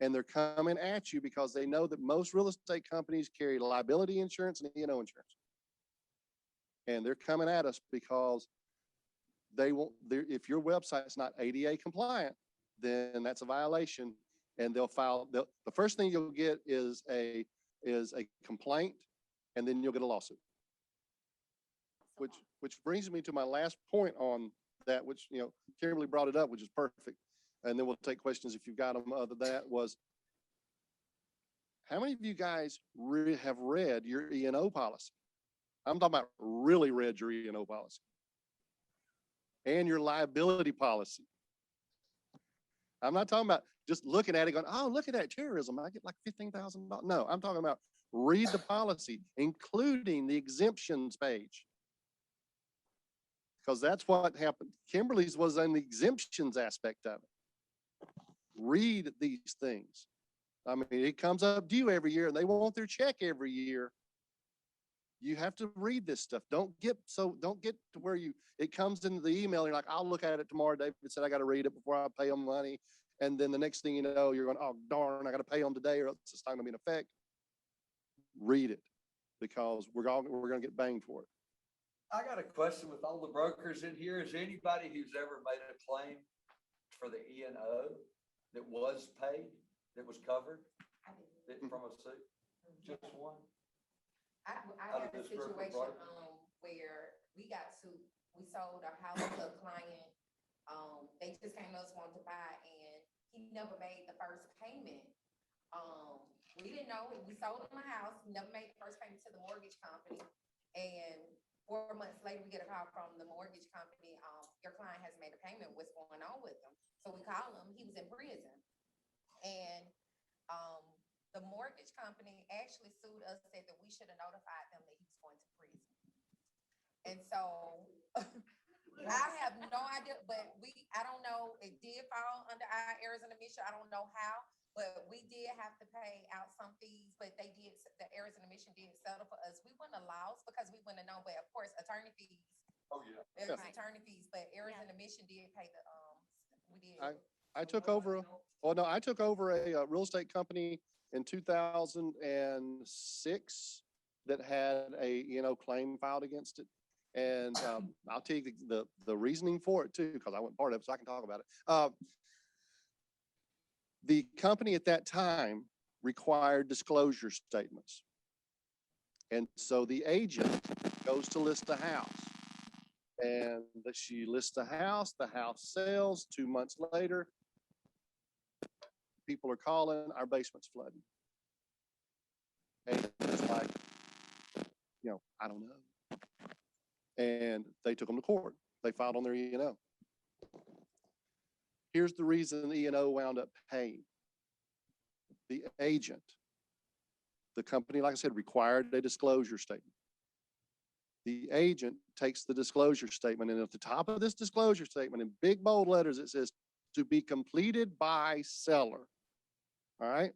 and they're coming at you because they know that most real estate companies carry liability insurance and E&O insurance. And they're coming at us because if your website's not ADA compliant, then that's a violation, and they'll file. The first thing you'll get is a complaint, and then you'll get a lawsuit. Which brings me to my last point on that, which Kimberly brought it up, which is perfect. And then we'll take questions if you've got them. Other than that, was how many of you guys have read your E&O policy? I'm talking about really read your E&O policy and your liability policy. I'm not talking about just looking at it going, oh, look at that terrorism. I get like $15,000. No, I'm talking about read the policy, including the exemptions page. Because that's what happened. Kimberly's was on the exemptions aspect of it. Read these things. I mean, it comes up due every year and they want their check every year. You have to read this stuff. Don't get to where it comes into the email. And you're like, I'll look at it tomorrow. David said, I got to read it before I pay them money. And then the next thing you know, you're going, oh, darn, I got to pay them today or else it's not going to be in effect. Read it, because we're going to get banged for it. I got a question with all the brokers in here. Is anybody who's ever made a claim for the E&O that was paid, that was covered from a suit? Just one? I How had did a this broker situation, break? where we got sued. We sold a house to a client. They just came to us, wanted to buy, and he never made the first payment. We didn't know, we sold him a house, he never made the first payment to the mortgage company. And 4 months later, we get a call from the mortgage company, your client has made a payment, what's going on with him? So we call him, he was in prison. And, the mortgage company actually sued us, said that we should have notified them that he was going to prison. And so I have no idea, but I don't know, it did fall under our Arizona mission. I don't know how, but we did have to pay out some fees, but the Arizona mission did settle for us. We wouldn't have lost because we wouldn't have known, but of course, attorney fees. Oh, yeah. There's Right. attorney fees, but Arizona mission did pay we did. I took over, I took over a real estate company in 2006 that had a, claim filed against it. And I'll tell you the reasoning for it too, because I wasn't part of it, so I can talk about it. The company at that time required disclosure statements. And so the agent goes to list a house. And she lists the house sells. 2 months later, people are calling, our basement's flooding. And it's like, I don't know. And they took them to court. They filed on their E&O. Here's the reason the E&O wound up paying. The agent, the company, like I said, required a disclosure statement. The agent takes the disclosure statement, and at the top of this disclosure statement, in big bold letters, it says, to be completed by seller. All right?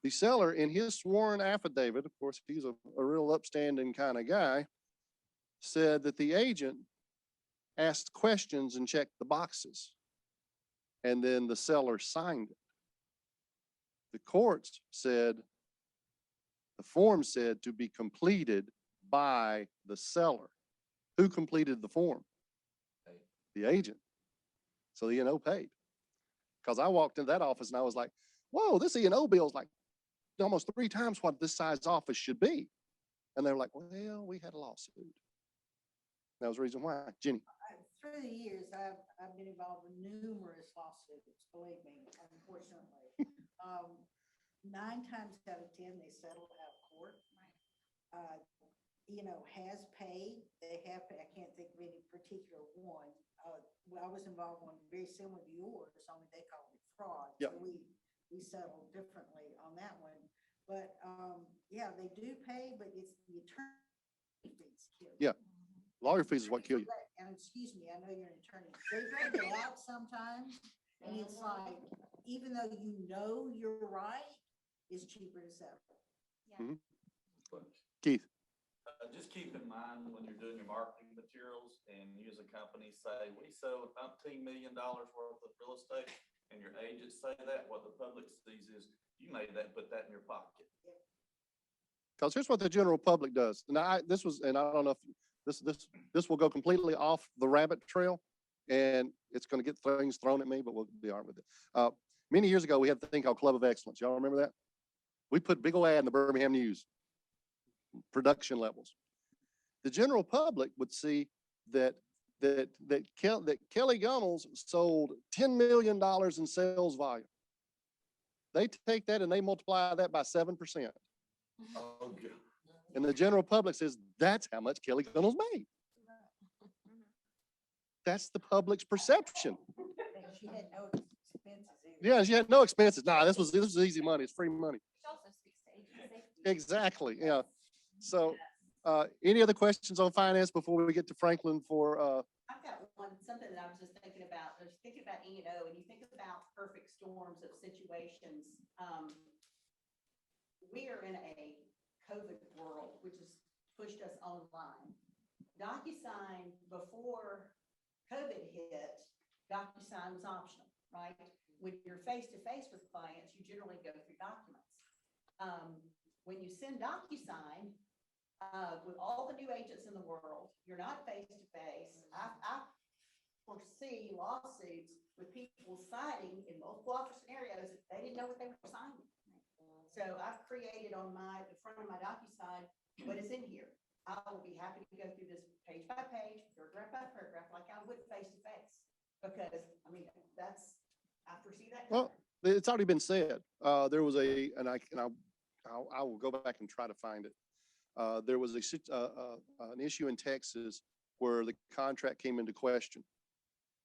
The seller, in his sworn affidavit, of course, he's a real upstanding kind of guy, said that the agent asked questions and checked the boxes. And then the seller signed it. The courts said, the form said to be completed by the seller. Who completed the form? The agent. So the E&O paid. Because I walked into that office and I was like, whoa, this E&O bill is like almost 3 times what this size office should be. And they were like, well, we had a lawsuit. That was the reason why. Jenny. Through the years, I've been involved in numerous lawsuits, believe me, unfortunately. 9 times out of 10, they settle out of court. Has paid. They have, I can't think of any particular one. I was involved in one very similar to yours, only they called it fraud. Yep. So we settled differently on that one. But yeah, they do pay, but it's the attorney fees. Yeah. Lawyer fees is what kill you. And excuse me, I know you're an attorney. They drag it out sometimes, and it's like, even though you're right, it's cheaper to settle. Mhm. Keith. Just keep in mind when you're doing your marketing materials and you as a company say, we sold $19 million worth of real estate, and your agents say that, what the public sees is you made that, put that in your pocket. Because here's what the general public does. And I don't know if this will go completely off the rabbit trail, and it's going to get things thrown at me, but we'll be all right with it. Many years ago, we had a thing called Club of Excellence. Y'all remember that? We put a big old ad in the Birmingham News, production levels. The general public would see that Kelli Gunnells sold $10 million in sales volume. They take that and they multiply that by 7%. Oh, God. And the general public says, that's how much Kelli Gunnells made. That's the public's perception. And she had no expenses either. Yeah, she had no expenses. Nah, this was easy money. It's free money. Which also speaks to agent safety. Exactly, yeah. So, any other questions on finance before we get to Franklin for, I've got something that I was just thinking about. I was thinking about E&O, and you think about perfect storms of situations. We are in a COVID world, which has pushed us online. DocuSign, before COVID hit, DocuSign was optional, right? When you're face-to-face with clients, you generally go through documents. When you send DocuSign, with all the new agents in the world, you're not face-to-face. I foresee lawsuits with people signing in multiple offer scenarios if they didn't know what they were signing. So I've created on the front of my DocuSign what is in here. I will be happy to go through this page by page, paragraph by paragraph, like I would face to face. Because, I mean, I foresee that. Well, coming. it's already been said. There was I will go back and try to find it. There was an issue in Texas where the contract came into question.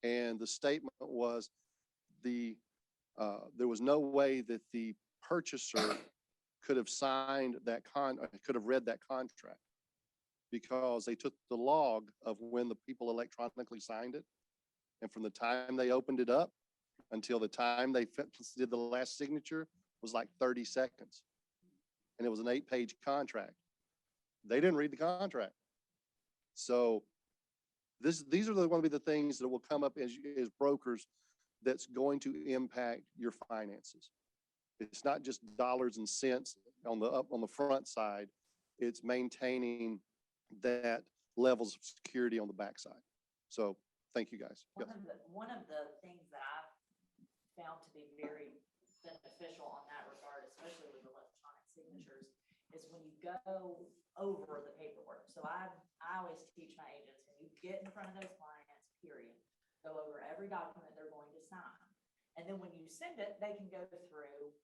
And the statement was there was no way that the purchaser could have signed that could have read that contract because they took the log of when the people electronically signed it. And from the time they opened it up until the time they did the last signature was like 30 seconds. And it was an 8-page contract. They didn't read the contract. So these are going to be the things that will come up as brokers that's going to impact your finances. It's not just dollars and cents on the front side. It's maintaining that levels of security on the backside. So thank you guys. Yes. One of the things that I've found to be very beneficial on that regard, especially with electronic signatures, is when you go over the paperwork. So I always teach my agents, when you get in front of those clients, period, go over every document they're going to sign. And then when you send it, they can go through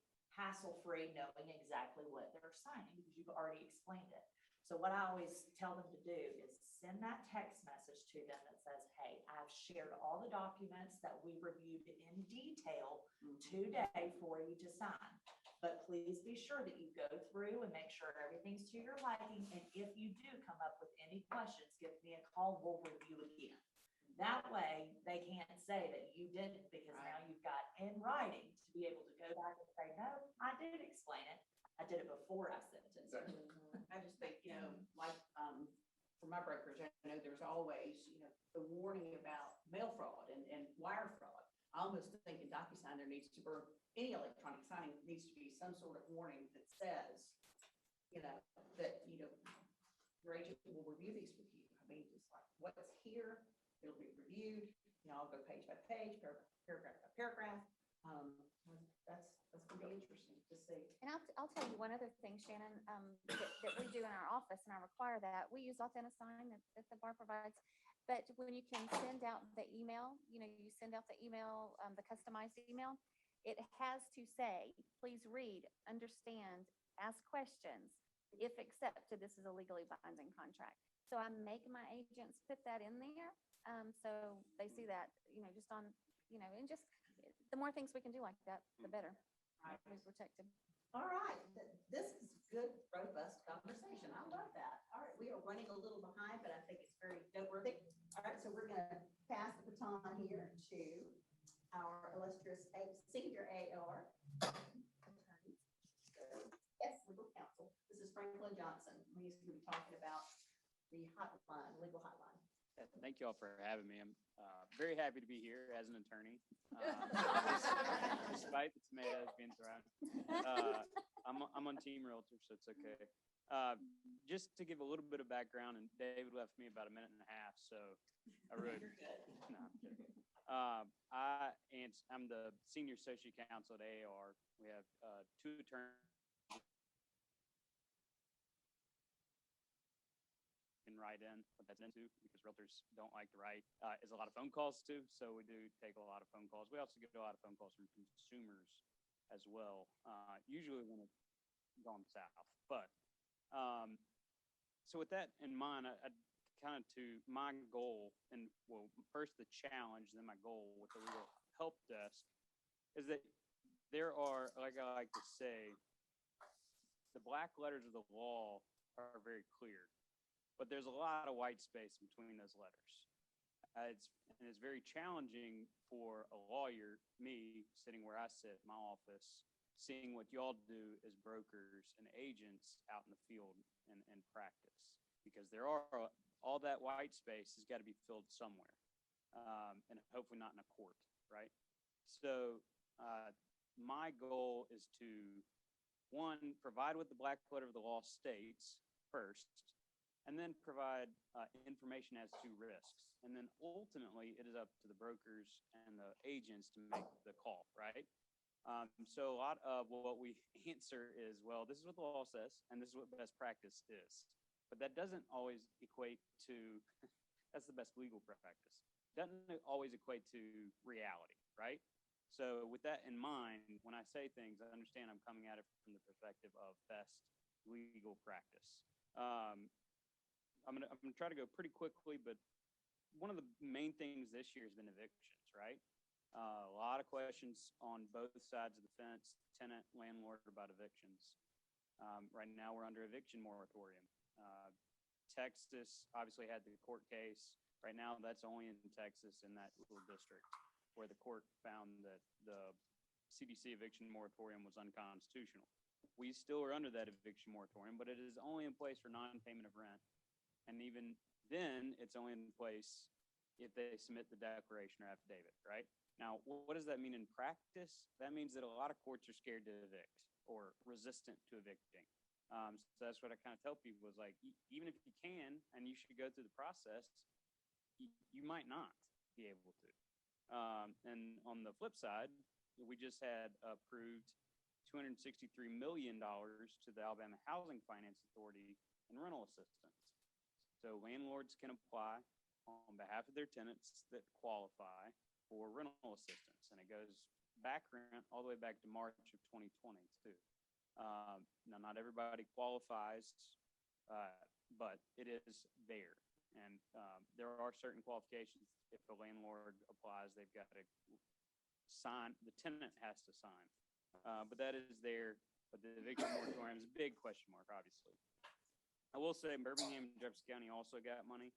hassle-free, knowing exactly what they're signing because you've already explained it. So what I always tell them to do is send that text message to them that says, hey, I've shared all the documents that we reviewed in detail today for you to sign. But please be sure that you go through and make sure everything's to your liking. And if you do come up with any questions, give me a call, we'll review again. That way, they can't say that you didn't, because now you've got in writing to be able to go back and say, no, I did explain it. I did it before I sent it. I just think, like, for my brokerage, I know there's always, the warning about mail fraud and wire fraud. I almost think in DocuSign, there needs to be, any electronic signing needs to be some sort of warning that says, that, your agent will review these with you. I mean, just like what's here, it'll be reviewed, I'll go page by page, paragraph by paragraph. That's gonna be interesting to see. And I'll tell you one other thing, Shannon, that we do in our office, and I require that. We use AuthentiSign that the bar provides. But when you can send out the email, you send out the email, the customized email, it has to say, please read, understand, ask questions. If accepted, this is a legally binding contract. So I make my agents put that in there. So they see that, just on, and just the more things we can do like that, the better. We're protected. All right, this is good, robust conversation. I love that. All right, we are running a little behind, but I think it's very noteworthy. All right, so we're gonna pass the baton here to our illustrious senior AR attorney. Yes, legal counsel. This is Franklin Johnson. He's gonna be talking about the hotline, legal hotline. Thank you all for having me. I'm very happy to be here as an attorney, despite the tomatoes being thrown. I'm on Team Realtor, so it's okay. Just to give a little bit of background, and David left me about a minute and a half, so I really. You're good. No, I'm kidding. I'm the senior associate counsel at AAR. We have 2 attorneys. Write in what that's into, because realtors don't like to write. Is a lot of phone calls too, so we do take a lot of phone calls. We also get a lot of phone calls from consumers as well, usually when it's gone south. But so with that in mind, I kind of to my goal, and well, first the challenge, then my goal with the legal help desk is that there are, like I like to say, the black letters of the law are very clear. But there's a lot of white space between those letters. It's very challenging for a lawyer, me, sitting where I sit in my office, seeing what y'all do as brokers and agents out in the field and practice. Because there are, all that white space has got to be filled somewhere. And hopefully not in a court, right? So my goal is to, one, provide what the black letter of the law states first, and then provide information as to risks. And then ultimately, it is up to the brokers and the agents to make the call, right? So a lot of what we answer is, well, this is what the law says, and this is what best practice is. But that doesn't always equate to, that's the best legal practice. Doesn't always equate to reality, right? So with that in mind, when I say things, I understand I'm coming at it from the perspective of best legal practice. I'm gonna try to go pretty quickly, but one of the main things this year has been evictions, right? A lot of questions on both sides of the fence, tenant, landlord, about evictions. Right now, we're under eviction moratorium. Texas obviously had the court case. Right now, that's only in Texas in that little district where the court found that the CDC eviction moratorium was unconstitutional. We still are under that eviction moratorium, but it is only in place for non-payment of rent. And even then, it's only in place if they submit the declaration or affidavit, right? Now, what does that mean in practice? That means that a lot of courts are scared to evict or resistant to evicting. So that's what I kind of tell people is like, even if you can, and you should go through the process, you might not be able to. And on the flip side, we just had approved $263 million to the Alabama Housing Finance Authority in rental assistance. So landlords can apply on behalf of their tenants that qualify for rental assistance. And it goes back rent all the way back to March of 2020 too. Now, not everybody qualifies, but it is there. And there are certain qualifications. If the landlord applies, they've got to sign, the tenant has to sign. But that is there. But the eviction moratorium is a big question mark, obviously. I will say Birmingham and Jefferson County also got money.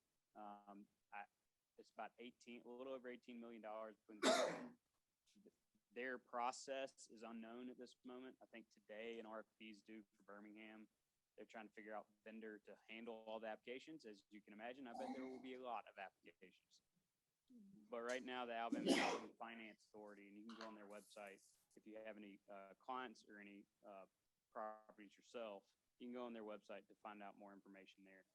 It's about a little over $18 million between the two. Their process is unknown at this moment. I think today an RFP is due for Birmingham. They're trying to figure out vendor to handle all the applications. As you can imagine, I bet there will be a lot of applications. But right now, the Alabama Housing Finance Authority, and you can go on their website if you have any clients or any properties yourself, you can go on their website to find out more information there.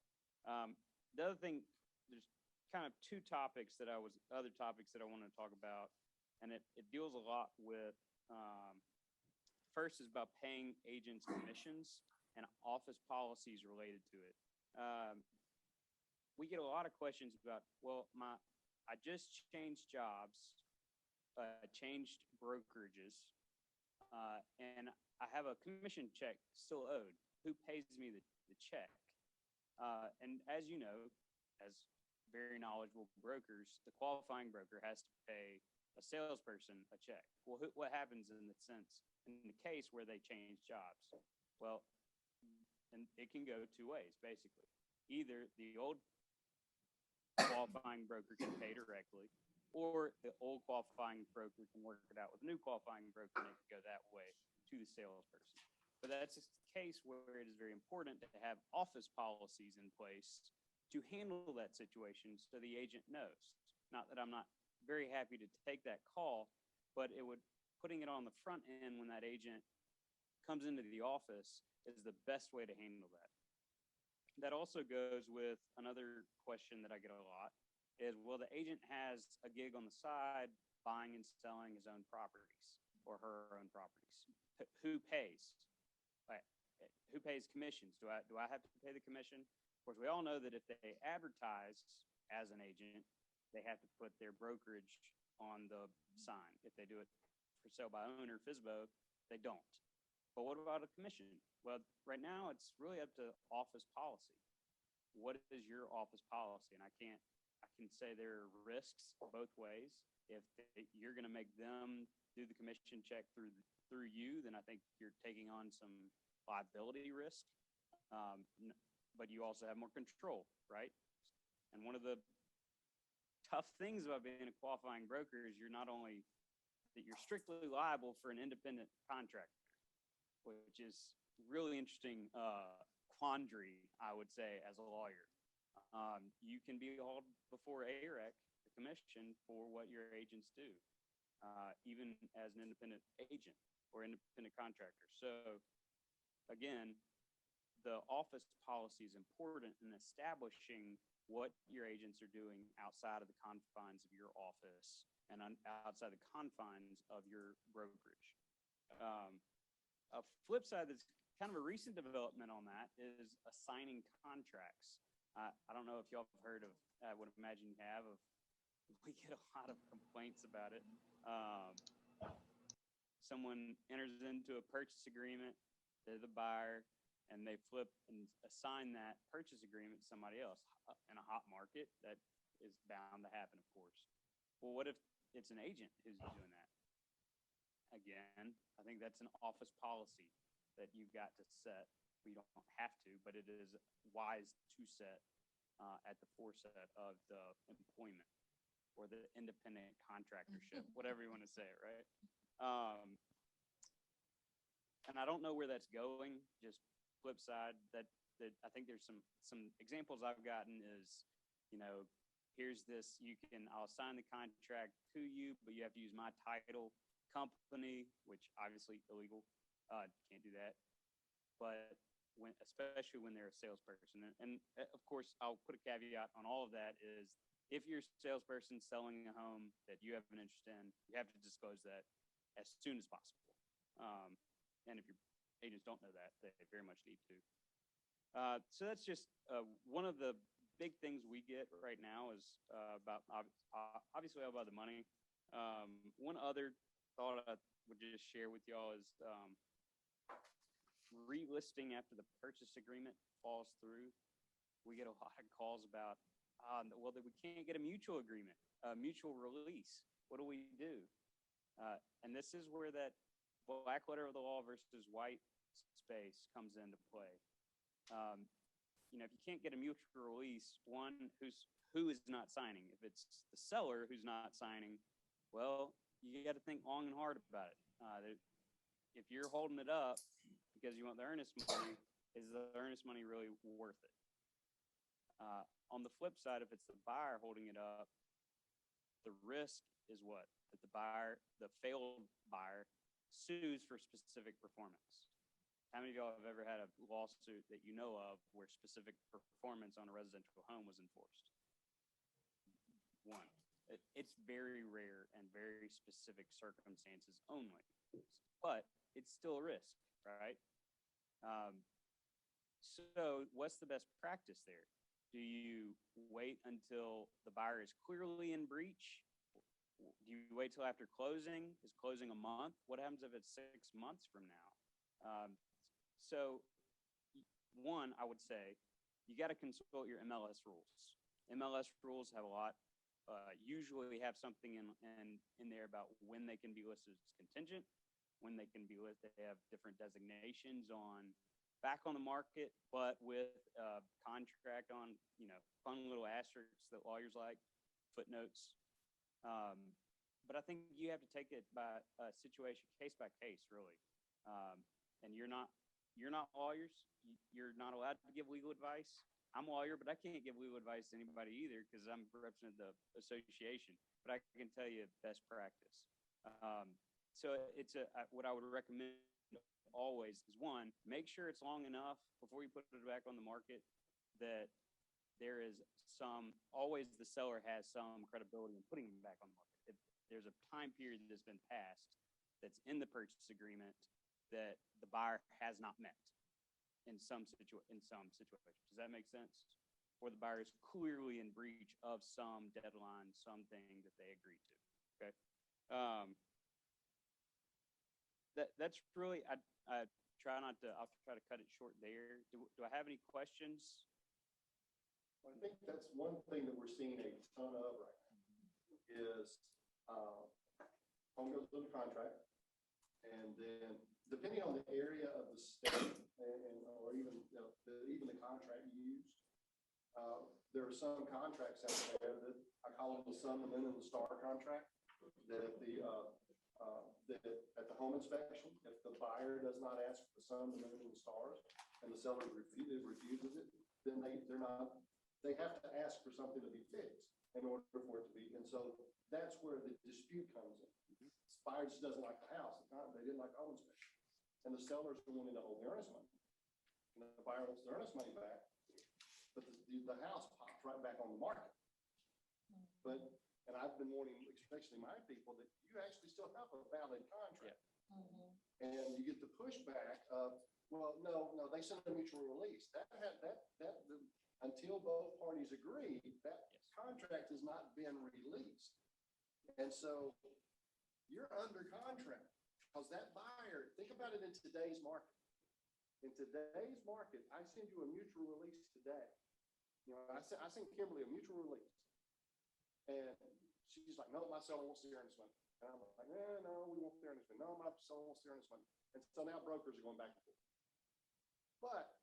The other thing, there's kind of other topics that I want to talk about, and it deals a lot with, first is about paying agents commissions and office policies related to it. We get a lot of questions about, well, I just changed jobs, changed brokerages, and I have a commission check still owed. Who pays me the check? And as you know, as very knowledgeable brokers, the qualifying broker has to pay a salesperson a check. Well, what happens in the case where they change jobs? Well, and it can go two ways, basically. Either the old qualifying broker can pay directly, or the old qualifying broker can work it out with a new qualifying broker, and it can go that way to the salesperson. But that's a case where it is very important to have office policies in place to handle that situation so the agent knows. Not that I'm not very happy to take that call, but putting it on the front end when that agent comes into the office is the best way to handle that. That also goes with another question that I get a lot is, well, the agent has a gig on the side buying and selling his own properties or her own properties. Who pays? Who pays commissions? Do I have to pay the commission? Of course, we all know that if they advertise as an agent, they have to put their brokerage on the sign. If they do it for sale by owner, FSBO, they don't. But what about a commission? Well, right now it's really up to office policy. What is your office policy? And I can say there are risks both ways. If you're going to make them do the commission check through you, then I think you're taking on some liability risk. But you also have more control, right? And one of the tough things about being a qualifying broker is you're not only that you're strictly liable for an independent contractor, which is really interesting quandary, I would say, as a lawyer. You can be hauled before AREC, the commission, for what your agents do, even as an independent agent or independent contractor. So again, the office policy is important in establishing what your agents are doing outside of the confines of your office and outside the confines of your brokerage. A flip side that's kind of a recent development on that is assigning contracts. I don't know if y'all have heard of, I would imagine you have, we get a lot of complaints about it. Someone enters into a purchase agreement, they're the buyer, and they flip and assign that purchase agreement to somebody else. In a hot market, that is bound to happen, of course. Well, what if it's an agent who's doing that? Again, I think that's an office policy that you've got to set. You don't have to, but it is wise to set at the forefront of the employment or the independent contractorship, whatever you want to say, right? And I don't know where that's going. Just flip side, that I think there's some examples I've gotten is, here's this, I'll sign the contract to you, but you have to use my title company, which obviously illegal. Can't do that. But especially when they're a salesperson, and of course, I'll put a caveat on all of that is if you're a salesperson selling a home that you have an interest in, you have to disclose that as soon as possible. And if your agents don't know that, they very much need to. So that's just one of the big things we get right now is about obviously about the money. One other thought I would just share with y'all is relisting after the purchase agreement falls through. We get a lot of calls about, well, we can't get a mutual agreement, a mutual release. What do we do? And this is where that black letter of the law versus white space comes into play. If you can't get a mutual release, one, who is not signing? If it's the seller who's not signing, well, you got to think long and hard about it. If you're holding it up because you want the earnest money, is the earnest money really worth it? On the flip side, if it's the buyer holding it up, the risk is what? That the failed buyer, sues for specific performance. How many of y'all have ever had a lawsuit that you know of where specific performance on a residential home was enforced? One. It's very rare and very specific circumstances only, but it's still a risk, right? So what's the best practice there? Do you wait until the buyer is clearly in breach? Do you wait till after closing? Is closing a month? What happens if it's 6 months from now? So one, I would say you got to consult your MLS rules. MLS rules have a lot, usually have something in there about when they can be listed as contingent, when they can be listed. They have different designations on back on the market, but with a contract on, fun little asterisks that lawyers like, footnotes. But I think you have to take it by situation, case by case, really. And you're not lawyers. You're not allowed to give legal advice. I'm a lawyer, but I can't give legal advice to anybody either because I'm representing the association. But I can tell you best practice. So it's what I would recommend always is one, make sure it's long enough before you put it back on the market that there is always the seller has some credibility in putting them back on the market. If there's a time period that's been passed that's in the purchase agreement that the buyer has not met in some situation. Does that make sense? Or the buyer is clearly in breach of some deadline, something that they agreed to. Okay. That's really, I'll try to cut it short there. Do I have any questions? I think that's one thing that we're seeing a ton of right now is home goes into contract, and then depending on the area of the state or even even the contract used, there are some contracts out there that I call them the sun, the moon, and the star contract. That that at the home inspection, if the buyer does not ask for the sun, the moon, and the stars, and the seller refuses it, then they have to ask for something to be fixed in order for it to be. And so that's where the dispute comes in. The buyer just doesn't like the house. They didn't like the home inspection. And the sellers are wanting to hold the earnest money. And the buyer wants the earnest money back, but the house pops right back on the market. And I've been warning, especially my people, that you actually still have a valid contract. And you get the pushback of, well, no, they sent a mutual release. Until both parties agree, that contract has not been released. And so you're under contract because that buyer, think about it in today's market. In today's market, I send you a mutual release today. I sent Kimberly a mutual release. And she's like, no, my seller wants the earnest money. And I'm like, no, we want the earnest money. No, my seller wants the earnest money. And so now brokers are going back and forth. But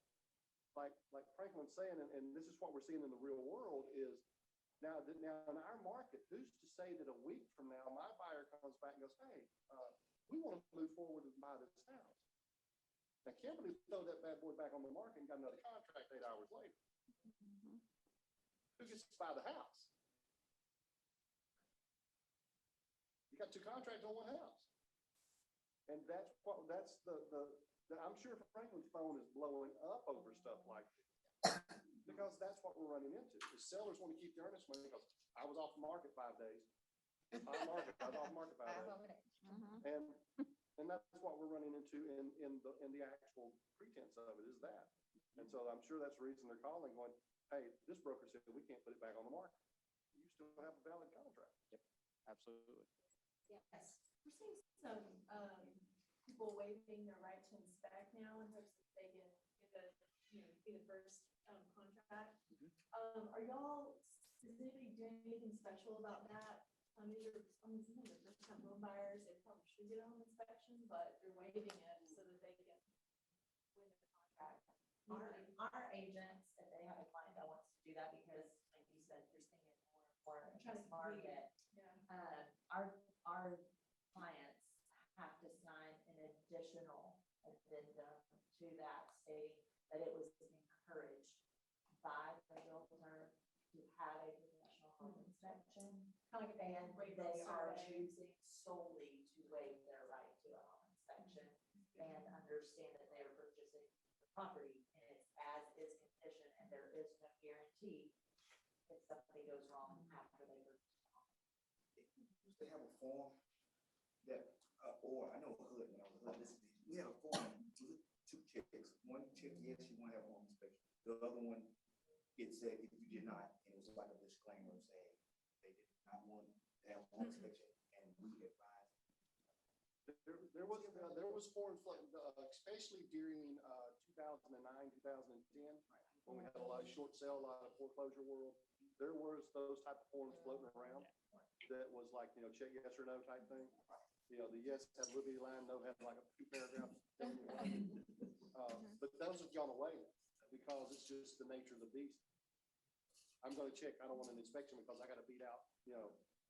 like Franklin's saying, and this is what we're seeing in the real world, is now in our market, who's to say that a week from now, my buyer comes back and goes, hey, we want to move forward and buy this house. Now, Kimberly throw that bad boy back on the market and got another contract 8 hours later. Who gets to buy the house? You got 2 contracts on 1 house. And that's I'm sure Franklin's phone is blowing up over stuff like this. Because that's what we're running into. The sellers want to keep the earnest money because I was off the market 5 days. I was off the market 5 days. And that's what we're running into in the actual pretense of it, is that. And so I'm sure that's the reason they're calling, going, hey, this broker said we can't put it back on the market. You still have a valid contract. Yep, absolutely. Yes, we're seeing some, people waiving their right to inspect now in hopes that they can get be the first, contract. Are y'all, is anybody doing anything special about that? These are some of the first time home buyers, they probably should get a home inspection, but they're waiving it so that they can win the contract. Our agents, if they have a client that wants to do that, because like you said, you're seeing it more and more in this market. Yeah. Our clients have to sign an additional addendum to that stating that it was encouraged by the realtor to have a professional home inspection. Kind of like And they are choosing solely to waive their right to a home inspection and understand that they are purchasing the property in its as is condition, and there is no guarantee if something goes wrong after they purchase the home. They have a form that, or I know a hood, when I was hood, we had a form, 2 checks. One check, yes, you want to have a home inspection. The other one, it said if you did not, and it was like a disclaimer saying they did not want to have a home inspection, and we advised. There was forms, especially during 2009, 2010, when we had a lot of short sale, a lot of foreclosure world. There was those type of forms floating around that was like, check yes or no type thing. The yes had a little bitty line, no had like a 2 paragraph thing. But those have gone away because it's just the nature of the beast. I'm going to check. I don't want an inspection because I got to beat out,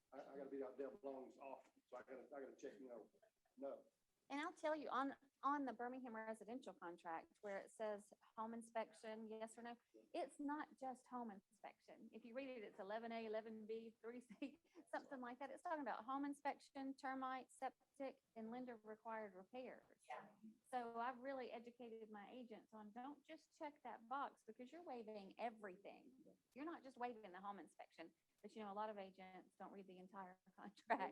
I got to beat out Deb Long's off. So I got to check, no. And I'll tell you, on the Birmingham residential contract, where it says home inspection, yes or no, it's not just home inspection. If you read it, it's 11A, 11B, 3C, something like that. It's talking about home inspection, termite, septic, and lender required repairs. Yeah. So I've really educated my agents on, don't just check that box because you're waiving everything. You're not just waiving the home inspection. But a lot of agents don't read the entire contract.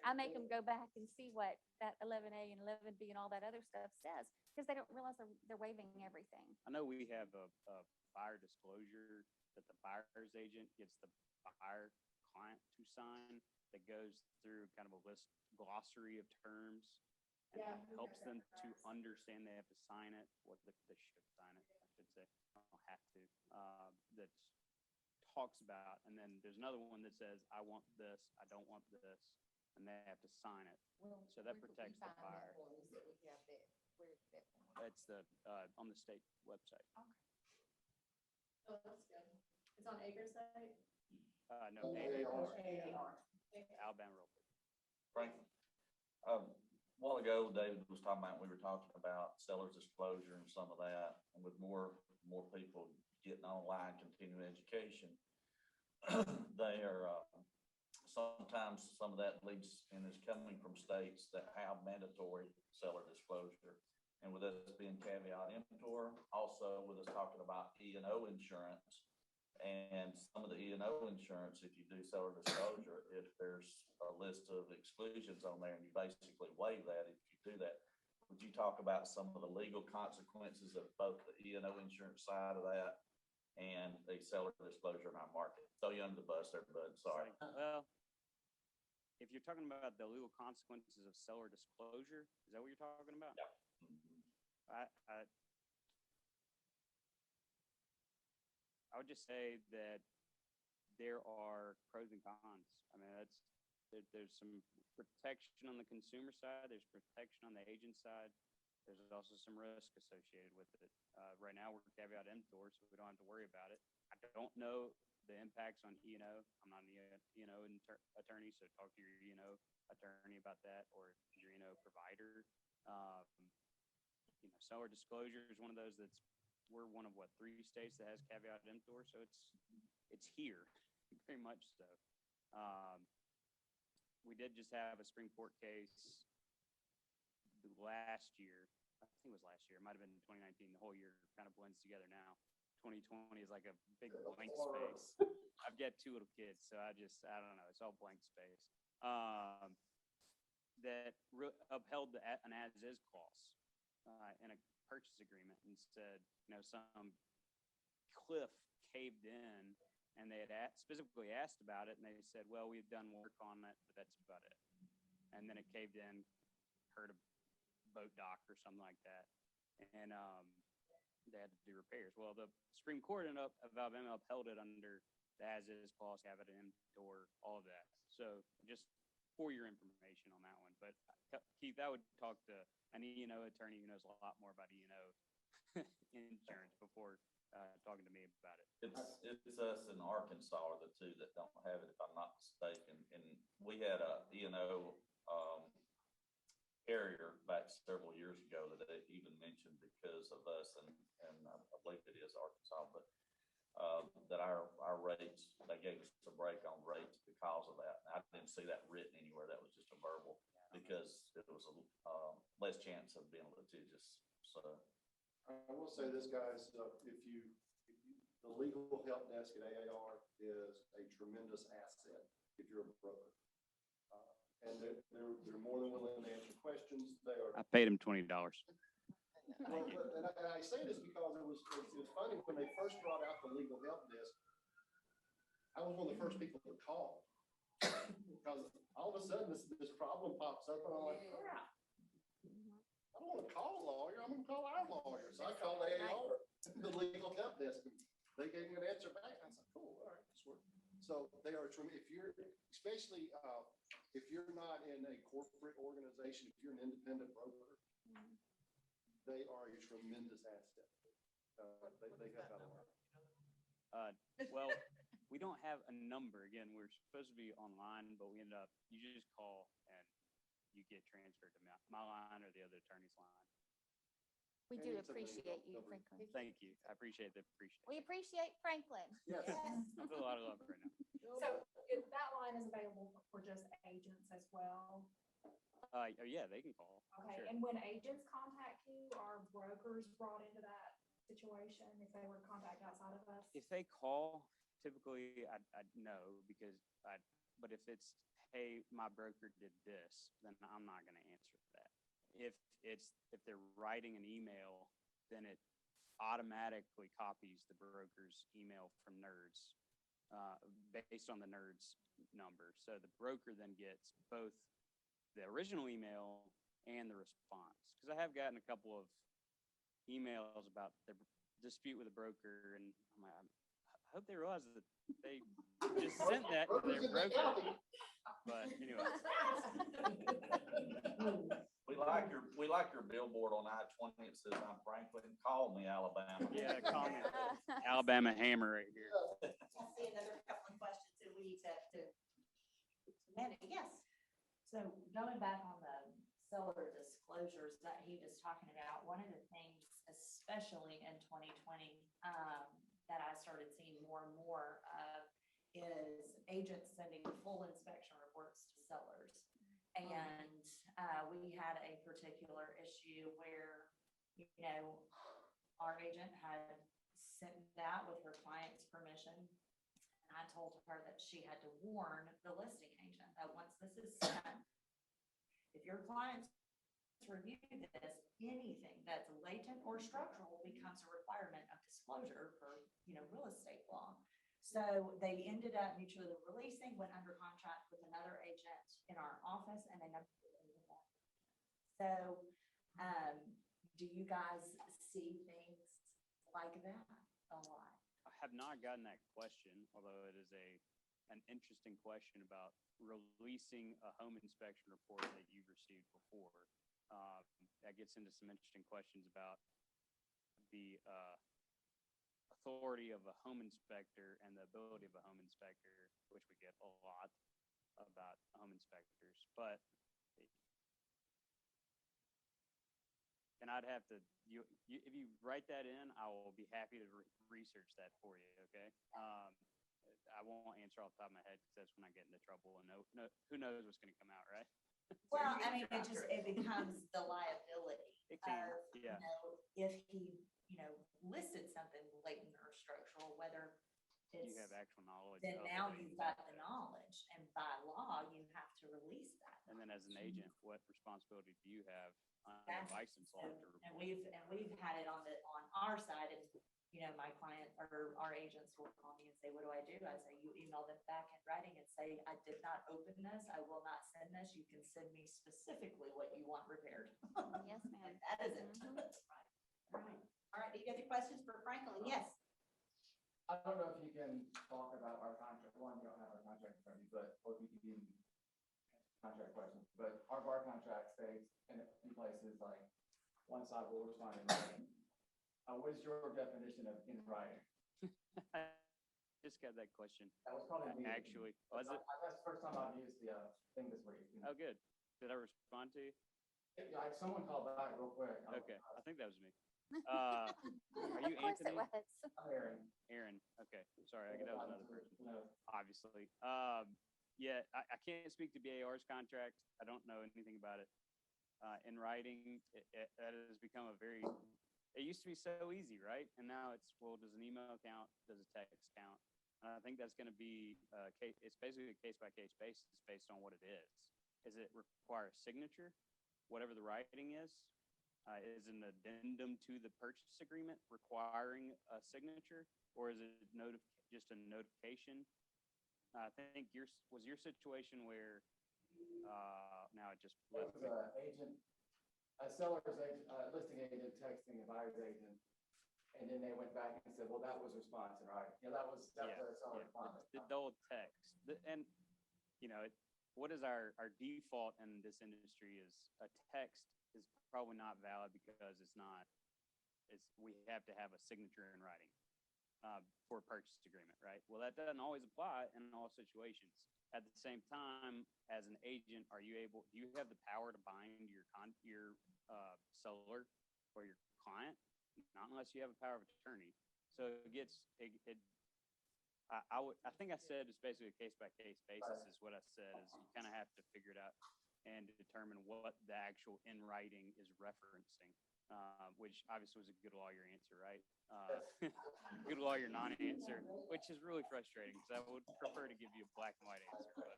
I make them go back and see what that 11A and 11B and all that other stuff says, because they don't realize they're waiving everything. I know we have a buyer disclosure that the buyer's agent gets the buyer client to sign that goes through kind of a glossary of terms and helps them to understand they have to sign it, they should sign it, I should say. I don't have to. That talks about, and then there's another one that says, I want this, I don't want this, and they have to sign it. So that protects the buyer. It's on the state website. Oh, that's good. It's on Acre's site? No, AAR. Alabama Real Quick. Franklin, a while ago, David was talking about, we were talking about seller's disclosure and some of that, and with more people getting online, continuing education, they are, sometimes some of that leads and is coming from states that have mandatory seller disclosure. And with us being caveat emptor, also with us talking about E&O insurance, and some of the E&O insurance, if you do seller disclosure, if there's a list of exclusions on there and you basically waive that if you do that. Would you talk about some of the legal consequences of both the E&O insurance side of that and the seller disclosure in our market? Throw you under the bus there, bud, sorry. Well, if you're talking about the legal consequences of seller disclosure, is that what you're talking about? Yeah. I would just say that there are pros and cons. I mean, there's some protection on the consumer side, there's protection on the agent side. There's also some risk associated with it. Right now, we're caveat emptor, so we don't have to worry about it. I don't know the impacts on E&O. I'm not an E&O attorney, so talk to your E&O attorney about that, or your E&O provider. Seller disclosure is one of those we're one of 3 states that has caveat emptor, so it's here, very much so. We did just have a Supreme Court case last year. I think it was last year. It might have been 2019. The whole year kind of blends together now. 2020 is like a big blank space. I've got 2 little kids, so I don't know. It's all blank space. That upheld an as-is clause in a purchase agreement and said, some cliff caved in, and they had specifically asked about it, and they said, well, we've done work on it, but that's about it. And then it caved in, hurt a boat dock or something like that, and they had to do repairs. Well, the Supreme Court of Alabama upheld it under the as-is clause, caveat emptor, all of that. So just for your information on that one. But Keith, I would talk to an E&O attorney who knows a lot more about E&O insurance before talking to me about it. It's us in Arkansas are the 2 that don't have it, if I'm not mistaken. And we had a E&O carrier back several years ago that they even mentioned because of us, and I believe it is Arkansas, but that our rates, they gave us a break on rates because of that. And I didn't see that written anywhere. That was just a verbal, because it was a less chance of being litigious. So I will say this, guys, the legal help desk at AAR is a tremendous asset if you're a broker. And they're more than willing to answer questions. I paid him $20. Well, and I say this because it was funny when they first brought out the legal help desk. I was one of the first people to call, because all of a sudden this problem pops up, and I'm like, crap. I don't want to call a lawyer. I'm going to call our lawyer. So I called AAR, the legal help desk. They gave me an answer back. I was like, cool, all right, this works. So they are, if you're, especially if you're not in a corporate organization, if you're an independent broker, they are a tremendous asset. They help out a lot. Well, we don't have a number. Again, we're supposed to be online, but you just call and you get transferred to my line or the other attorney's line. We do appreciate you, Franklin. Thank you. I appreciate the appreciation. We appreciate Franklin. Yes. I feel a lot of love right now. So if that line is available for just agents as well? Yeah, they can call. Okay, Sure. and when agents contact you, are brokers brought into that situation if they were to contact outside of us? If they call, typically I'd know, but if it's, hey, my broker did this, then I'm not going to answer that. If they're writing an email, then it automatically copies the broker's email from NERDS based on the NERDS number. So the broker then gets both the original email and the response. Because I have gotten a couple of emails about the dispute with a broker, and I'm like, I hope they realize that they just sent that to their broker. But anyway. We like your billboard on I-20. It says, "I'm Franklin. Call me, Alabama." Yeah, call me. Alabama Hammer right here. I see another couple of questions that we need to manage. Yes. So going back on the seller disclosures that he was talking about, one of the things, especially in 2020, that I started seeing more and more of is agents sending full inspection reports to sellers. And we had a particular issue where, our agent had sent that with her client's permission. And I told her that she had to warn the listing agent that once this is If your clients review this, anything that's latent or structural becomes a requirement of disclosure for, real estate law. So they ended up mutually releasing, went under contract with another agent in our office, and they never did any of that. So, do you guys see things like that a lot? I have not gotten that question, although it is an interesting question about releasing a home inspection report that you've received before. That gets into some interesting questions about the authority of a home inspector and the ability of a home inspector, which we get a lot about home inspectors. But and I'd have to, if you write that in, I will be happy to research that for you, okay? I won't answer off the top of my head because that's when I get into trouble, and who knows what's gonna come out, right? Well, I mean, it becomes the liability It can, of, yeah. if he, listed something blatant or structural, whether You it's, have actual knowledge. then of now it. you've got the knowledge, and by law, you have to release that. And then as an agent, what responsibility do you have on the Exactly. license law to And report? we've had it on our side, and, my client or our agents will call me and say, what do I do? I say, you email them back in writing and say, I did not open this, I will not send this, you can send me specifically what you want repaired. Yes, ma'am. That is it. Mhm. Right. All right, any other questions for Franklin? Yes. I don't know if you can talk about our contract, one, you don't have our contract in front of you, but, or if you can give contract questions, but our bar contract states in a few places, like, one side will respond in writing. What is your definition of in writing? I just got that question. That was probably me. Actually, was it? That's the first time I've used the, thing this week. Oh, good. Did I respond to you? Like, someone called back real quick. Okay, I think that was me. Are you Of course it Anthony? was. I'm Aaron. Aaron, okay, sorry, that was another person, No. obviously. Yeah, I can't speak to BAR's contract. I don't know anything about it. In writing, that has become it used to be so easy, right? And now it's, well, does an email count? Does a text count? And I think that's gonna be, it's basically a case-by-case basis based on what it is. Does it require a signature, whatever the writing is? Is an addendum to the purchase agreement requiring a signature, or is it just a notification? I think was your situation where, now it just It left was me. a seller's agent, listing agent texting a buyer's agent, and then they went back and said, well, that was response, right? That was a seller response. The old text, and what is our default in this industry is a text is probably not valid because we have to have a signature in writing for a purchase agreement, right? Well, that doesn't always apply in all situations. At the same time, as an agent, do you have the power to bind your seller or your client? Not unless you have a power of attorney. So I think I said it's basically a case-by-case basis is what I said, is you kind of have to figure it out and determine what the actual in writing is referencing, which obviously was a good lawyer answer, right? Good lawyer non-answer, which is really frustrating because I would prefer to give you a black and white answer, but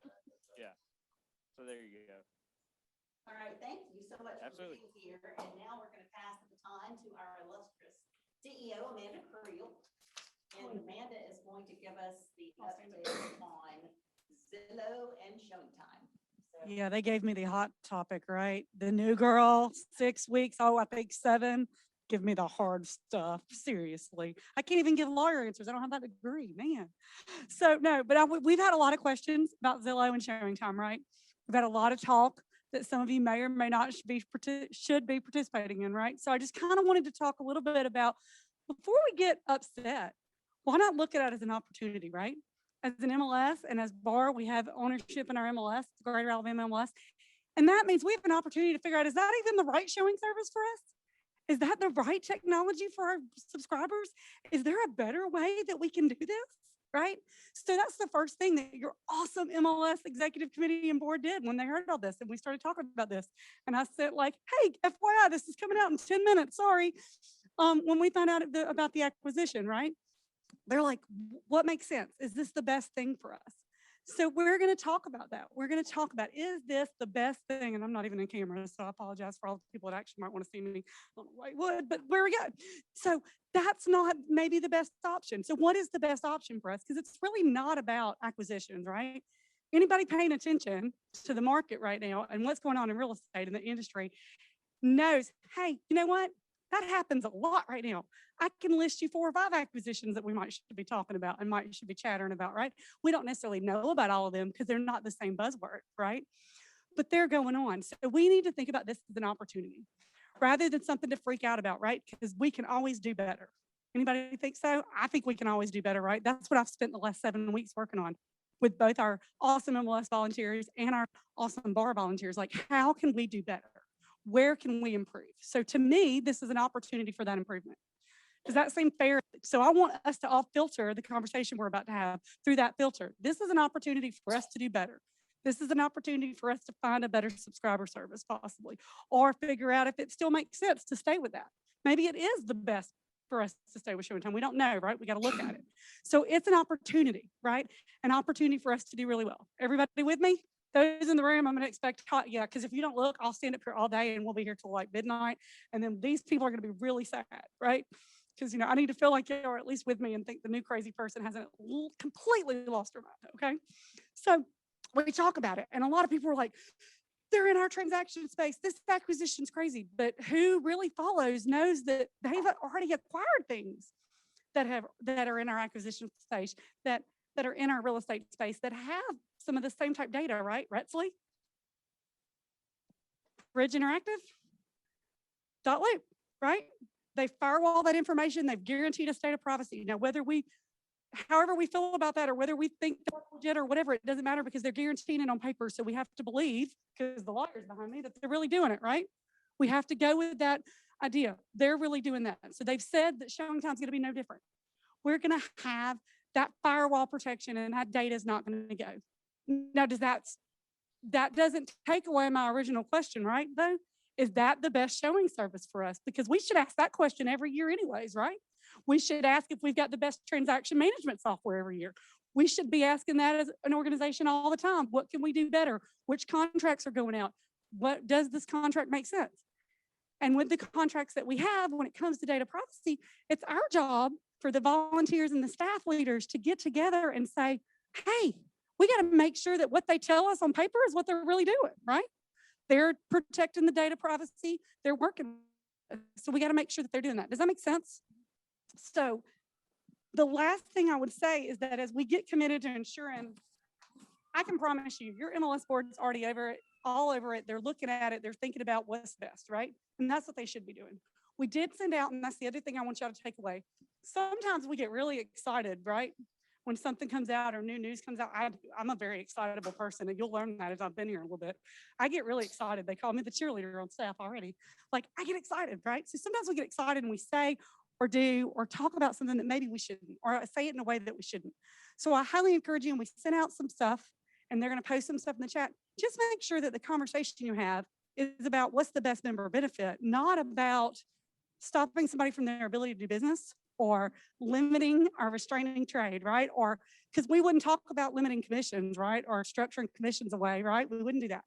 yeah. So there you go. All right, thank you so much Absolutely. for being here. And now we're going to pass the baton to our illustrious CEO, Amanda Creel. And Amanda is going to give us the update on Zillow and Showing Time. So- Yeah, they gave me the hot topic, right? The new girl, 6 weeks, I think 7. Give me the hard stuff, seriously. I can't even give lawyer answers. I don't have that degree, man. So no, but we've had a lot of questions about Zillow and Showing Time, right? We've had a lot of talk that some of you may or may not should be participating in, right? So I just kind of wanted to talk a little bit about, before we get upset, why not look at it as an opportunity, right? As an MLS and as BAR, we have ownership in our MLS, the Greater Alabama MLS. And that means we have an opportunity to figure out, is that even the right showing service for us? Is that the right technology for our subscribers? Is there a better way that we can do this, right? So that's the first thing that your awesome MLS executive committee and board did when they heard all this and we started talking about this. And I said like, hey, FYI, this is coming out in 10 minutes, sorry. When we found out about the acquisition, right? They're like, what makes sense? Is this the best thing for us? So we're going to talk about that. We're going to talk about, is this the best thing? And I'm not even in camera, so I apologize for all the people that actually might want to see me. I don't know why you would, but where we go. So that's not maybe the best option. So what is the best option for us? Because it's really not about acquisitions, right? Anybody paying attention to the market right now and what's going on in real estate in the industry knows, hey, you know what? That happens a lot right now. I can list you 4 or 5 acquisitions that we might should be talking about and might should be chattering about, right? We don't necessarily know about all of them because they're not the same buzzword, right? But they're going on. So we need to think about this as an opportunity rather than something to freak out about, right? Because we can always do better. Anybody think so? I think we can always do better, right? That's what I've spent the last 7 weeks working on with both our awesome MLS volunteers and our awesome bar volunteers. Like, how can we do better? Where can we improve? So to me, this is an opportunity for that improvement. Does that seem fair? So I want us to all filter the conversation we're about to have through that filter. This is an opportunity for us to do better. This is an opportunity for us to find a better subscriber service possibly, or figure out if it still makes sense to stay with that. Maybe it is the best for us to stay with Showtime. We don't know, right? We got to look at it. So it's an opportunity, right? An opportunity for us to do really well. Everybody with me? Those in the room, I'm going to expect hot, yeah, because if you don't look, I'll stand up here all day and we'll be here till like midnight. And then these people are going to be really sad, right? Because, you know, I need to feel like you're at least with me and think the new crazy person hasn't completely lost her mind, okay? So we talk about it. And a lot of people are like, they're in our transaction space. This acquisition's crazy. But who really follows knows that they've already acquired things that are in our acquisition space, that are in our real estate space, that have some of the same type data, right? Retsley, Bridge Interactive, Dot Loop, right? They firewall that information. They've guaranteed a state of privacy. Now, however we feel about that, or whether we think that's legit or whatever, it doesn't matter because they're guaranteeing it on paper. So we have to believe, because the lawyers behind me, that they're really doing it, right? We have to go with that idea. They're really doing that. So they've said that showing time's going to be no different. We're going to have that firewall protection, and that data is not going to go. Now, that doesn't take away my original question, right? Though, is that the best showing service for us? Because we should ask that question every year anyways, right? We should ask if we've got the best transaction management software every year. We should be asking that as an organization all the time. What can we do better? Which contracts are going out? What does this contract make sense? And with the contracts that we have, when it comes to data privacy, it's our job for the volunteers and the staff leaders to get together and say, hey, we got to make sure that what they tell us on paper is what they're really doing, right? They're protecting the data privacy. They're working. So we got to make sure that they're doing that. Does that make sense? So the last thing I would say is that as we get committed to ensuring, I can promise you, your MLS board's already all over it. They're looking at it. They're thinking about what's best, right? And that's what they should be doing. We did send out, and that's the other thing I want y'all to take away. Sometimes we get really excited, right? When something comes out or new news comes out. I'm a very excitable person, and you'll learn that as I've been here a little bit. I get really excited. They call me the cheerleader on staff already. Like, I get excited, right? So sometimes we get excited and we say or do or talk about something that maybe we shouldn't, or say it in a way that we shouldn't. So I highly encourage you, and we sent out some stuff, and they're going to post some stuff in the chat. Just make sure that the conversation you have is about what's the best member benefit, not about stopping somebody from their ability to do business or limiting or restraining trade, right? Or because we wouldn't talk about limiting commissions, right? Or structuring commissions away, right? We wouldn't do that.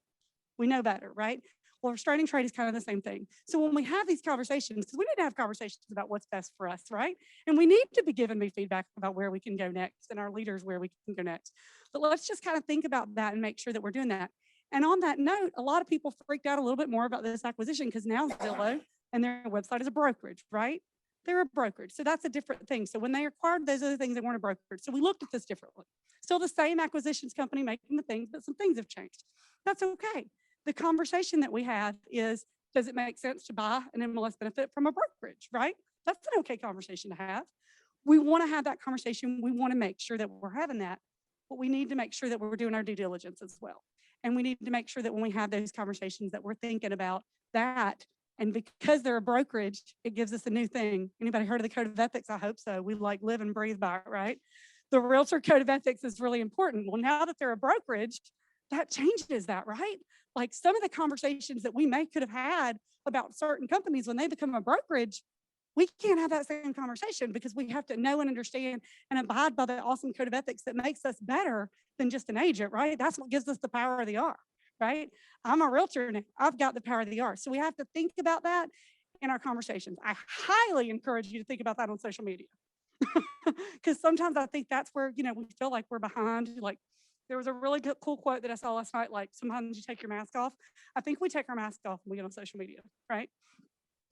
We know better, right? Well, restraining trade is kind of the same thing. So when we have these conversations, because we need to have conversations about what's best for us, right? And we need to be giving me feedback about where we can go next, and our leaders where we can go next. But let's just kind of think about that and make sure that we're doing that. And on that note, a lot of people freaked out a little bit more about this acquisition because now Zillow and their website is a brokerage, right? They're a brokerage. So that's a different thing. So when they acquired those other things, they weren't a brokerage. So we looked at this differently. Still the same acquisitions company making the things, but some things have changed. That's okay. The conversation that we have is, does it make sense to buy an MLS benefit from a brokerage, right? That's an okay conversation to have. We want to have that conversation. We want to make sure that we're having that, but we need to make sure that we're doing our due diligence as well. And we need to make sure that when we have those conversations that we're thinking about that. And because they're a brokerage, it gives us a new thing. Anybody heard of the Code of Ethics? I hope so. We like live and breathe by it, right? The Realtor Code of Ethics is really important. Well, now that they're a brokerage, that changes that, right? Like some of the conversations that we could have had about certain companies when they become a brokerage, We can't have that same conversation because we have to know and understand and abide by the awesome code of ethics that makes us better than just an agent, right? That's what gives us the power of the R, right? I'm a realtor now. I've got the power of the R. So we have to think about that in our conversations. I highly encourage you to think about that on social media. Because sometimes I think that's where, we feel like we're behind. Like there was a really good, cool quote that I saw last night. Like sometimes you take your mask off. I think we take our mask off when we get on social media, right?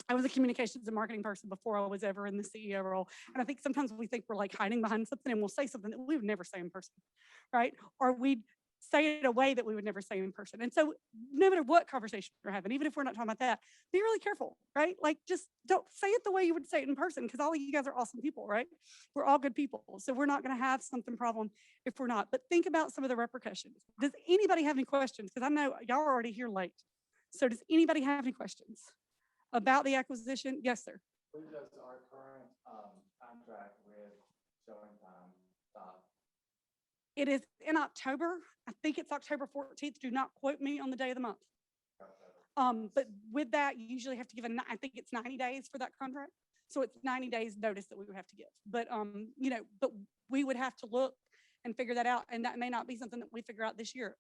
I was a communications and marketing person before I was ever in the CEO role. And I think sometimes we think we're like hiding behind something and we'll say something that we would never say in person, right? Or we'd say it in a way that we would never say in person. And so no matter what conversation we're having, even if we're not talking about that, be really careful, right? Like just don't say it the way you would say it in person because all of you guys are awesome people, right? We're all good people. So we're not going to have something problem if we're not. But think about some of the repercussions. Does anybody have any questions? Because I know y'all are already here late. So does anybody have any questions about the acquisition? Yes, sir. When does our current contract with Showing Time stop? It is in October. I think it's October 14th. Do not quote me on the day of the month. But with that, you usually have to give I think it's 90 days for that contract. So it's 90 days notice that we would have to give. But, but we would have to look and figure that out. And that may not be something that we figure out this year.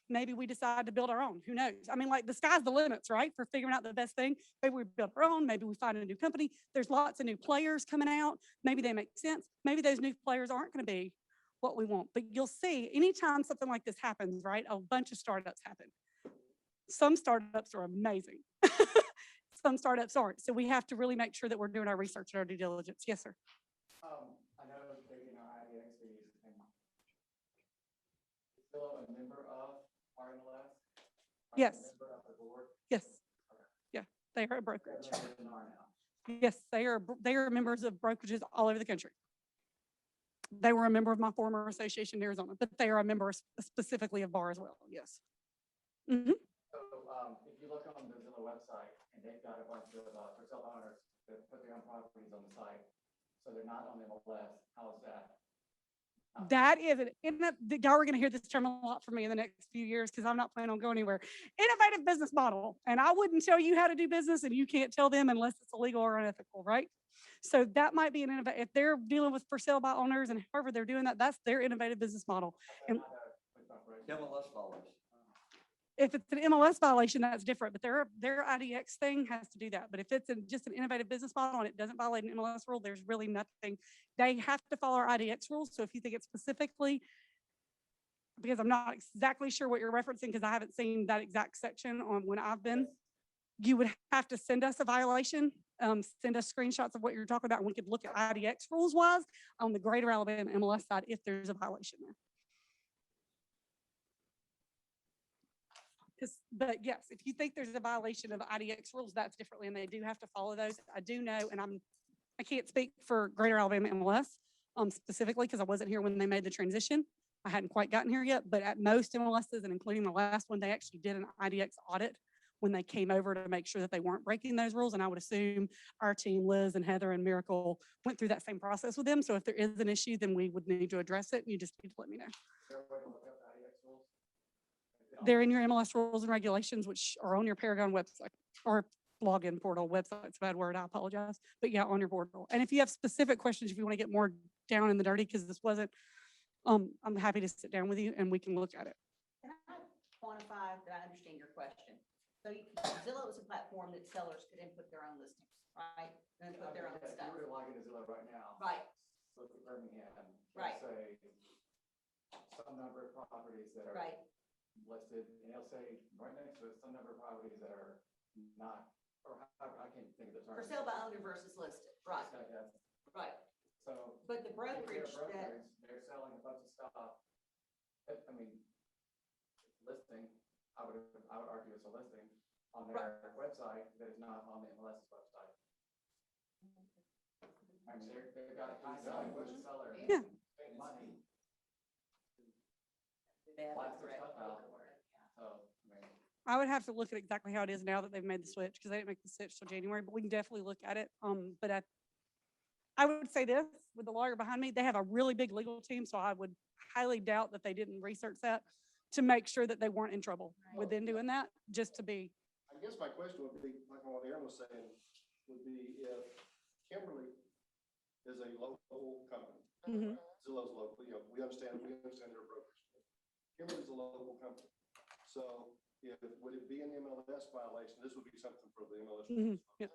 Maybe we decide to build our own. Who knows? I mean, like the sky's the limits, right? For figuring out the best thing. Maybe we build our own. Maybe we find a new company. There's lots of new players coming out. Maybe they make sense. Maybe those new players aren't going to be what we want. But you'll see anytime something like this happens, right? A bunch of startups happen. Some startups are amazing. Some startups aren't. So we have to really make sure that we're doing our research and our due diligence. Yes, sir. I know they're getting our IDX fees and still a member of RMLS? Yes. Member of the board? Yes. Yeah, they are a brokerage. They're in R now. Yes, they are members of brokerages all over the country. They were a member of my former association in Arizona, but they are a member specifically of BAR as well. Yes. Mm-hmm. So if you look on the Zillow website, and they've got a bunch of for sale owners that put their own properties on the site, so they're not on MLS. How is that? That is it. Y'all are going to hear this term a lot from me in the next few years because I'm not planning on going anywhere. Innovative business model. And I wouldn't tell you how to do business and you can't tell them unless it's illegal or unethical, right? So that might be an innovative, if they're dealing with for sale by owners and however they're doing that, that's their innovative business model. And MLS violation. if it's an MLS violation, that's different, but their IDX thing has to do that. But if it's just an innovative business model and it doesn't violate an MLS rule, there's really nothing. They have to follow our IDX rules. So if you think it's specifically, because I'm not exactly sure what you're referencing because I haven't seen that exact section on when I've been, you would have to send us a violation, send us screenshots of what you're talking about, and we could look at IDX rules wise on the greater Alabama MLS side if there's a violation there. But yes, if you think there's a violation of IDX rules, that's differently, and they do have to follow those. I do know, and I can't speak for Greater Alabama MLS specifically because I wasn't here when they made the transition. I hadn't quite gotten here yet, but at most MLSs, and including the last one, they actually did an IDX audit when they came over to make sure that they weren't breaking those rules. And I would assume our team, Liz and Heather and Miracle, went through that same process with them. So if there is an issue, then we would need to address it. You just need to let me know. They're in your MLS rules and regulations, which are on your Paragon website or login portal. Website's a bad word, I apologize. But yeah, on your portal. And if you have specific questions, if you want to get more down in the dirty, because this wasn't, I'm happy to sit down with you and we can look at it. Can I quantify that I understand your question? So Zillow is a platform that sellers could input their own listings, right? And put their own stuff. If you were to log into Zillow right now. Right. Look at Birmingham. Right. Say some number of properties that are right. listed, and they'll say right next to it some number of properties that are not, or I can't think of the term. For sale by owner versus listed. Right. Right. So. But the brokerage they're selling a bunch of stuff. I mean, listing. I would argue it's a listing on their website that is not on the MLS website. I mean, they've got a selling with the seller. Yeah. Paying money. I would have to look at exactly how it is now that they've made the switch because they didn't make the switch till January, but we can definitely look at it. But I would say this with the lawyer behind me, they have a really big legal team, so I would highly doubt that they didn't research that to make sure that they weren't in trouble with them doing that, just to be. I guess my question would be, like what Aaron was saying, would be if Kimberly is a local company. Mhm. Zillow's local, you know, we understand their brokers. Kimberly's a local company. So would it be an MLS violation? This would be something for the MLS. Mhm. Yeah.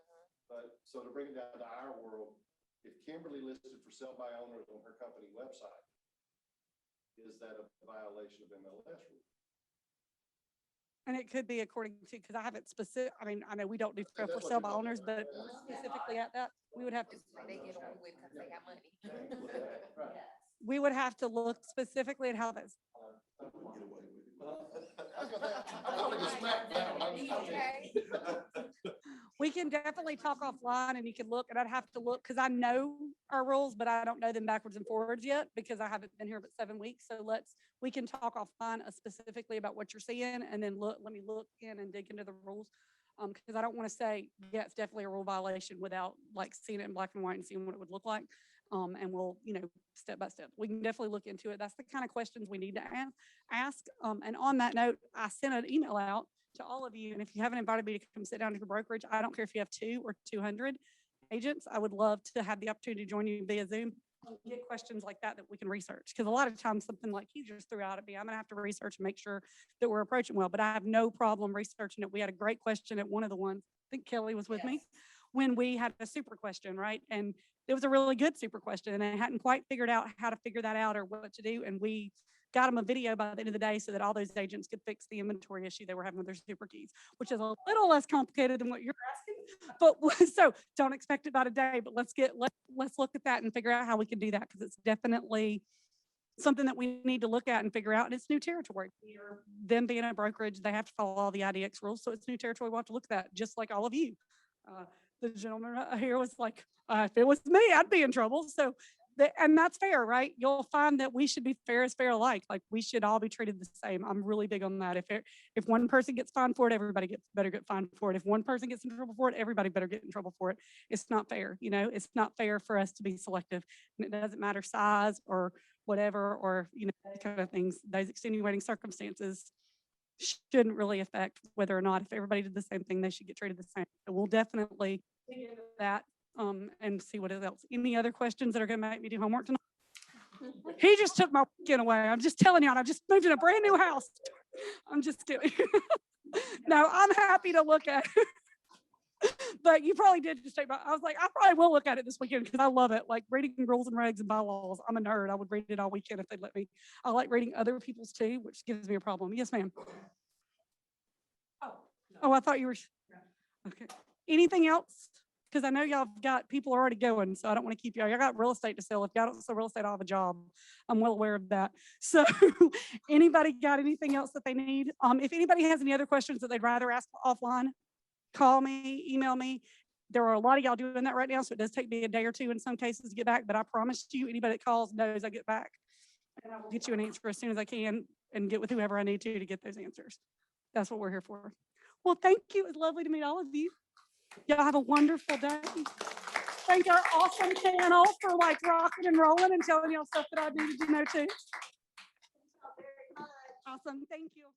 But so to bring it down to our world, if Kimberly listed for sale by owners on her company website, is that a violation of MLS rules? And it could be according to, because I haven't specific, I mean, I know we don't do for That's what sale you're by talking owners, about. but specifically at that, we would have to, They get away with because they got money. Right. we would have to look specifically at how that's, I was gonna say, I'm probably gonna smack that one. we can definitely talk offline and you can look, and I'd have to look, because I know our rules, but I don't know them backwards and forwards yet, because I haven't been here but 7 weeks. So we can talk offline specifically about what you're seeing, and then let me look in and dig into the rules. Because I don't want to say, yeah, it's definitely a rule violation without like seeing it in black and white and seeing what it would look like. And we'll, step by step, we can definitely look into it. That's the kind of questions we need to ask. And on that note, I sent an email out to all of you. And if you haven't invited me to come sit down to your brokerage, I don't care if you have 2 or 200 agents. I would love to have the opportunity to join you via Zoom, get questions like that we can research. Because a lot of times something like you just threw out at me, I'm gonna have to research and make sure that we're approaching well, but I have no problem researching it. We had a great question at one of the ones, I think Kelly was with me, when we had a super question, right? And it was a really good super question, and I hadn't quite figured out how to figure that out or what to do. And we got them a video by the end of the day so that all those agents could fix the inventory issue they were having with their super keys, which is a little less complicated than what you're asking. But so don't expect it by today, but let's look at that and figure out how we can do that, because it's definitely something that we need to look at and figure out. And it's new territory. Them being a brokerage, they have to follow all the IDX rules. So it's new territory. We'll have to look at that, just like all of you. The gentleman here was like, if it was me, I'd be in trouble. So, and that's fair, right? You'll find that we should be fair as fair alike. Like we should all be treated the same. I'm really big on that. If one person gets fined for it, everybody better get fined for it. If one person gets in trouble for it, everybody better get in trouble for it. It's not fair. It's not fair for us to be selective. And it doesn't matter size or whatever, or, kind of things. Those extenuating circumstances shouldn't really affect whether or not, if everybody did the same thing, they should get treated the same. So we'll definitely dig into that and see what else. Any other questions that are going to make me do homework tonight? He just took my weekend away. I'm just telling y'all, I just moved in a brand new house. I'm just kidding. No, I'm happy to look at it. But you probably did just take I was like, I probably will look at it this weekend because I love it. Like reading rules and regs and bylaws. I'm a nerd. I would read it all weekend if they'd let me. I like reading other people's too, which gives me a problem. Yes, ma'am. Oh, I thought you were. Okay. Anything else? Because I know y'all have got people already going, so I don't want to keep y'all. Y'all got real estate to sell. If y'all don't sell real estate, I'll have a job. I'm well aware of that. So anybody got anything else that they need? If anybody has any other questions that they'd rather ask offline, call me, email me. There are a lot of y'all doing that right now, so it does take me a day or two in some cases to get back, but I promise you, anybody that calls knows I get back. And I will get you an answer as soon as I can and get with whoever I need to get those answers. That's what we're here for. Well, thank you. It was lovely to meet all of you. Y'all have a wonderful day. Thank our awesome channel for rocking and rolling and telling y'all stuff that I needed to know too. Awesome. Thank you.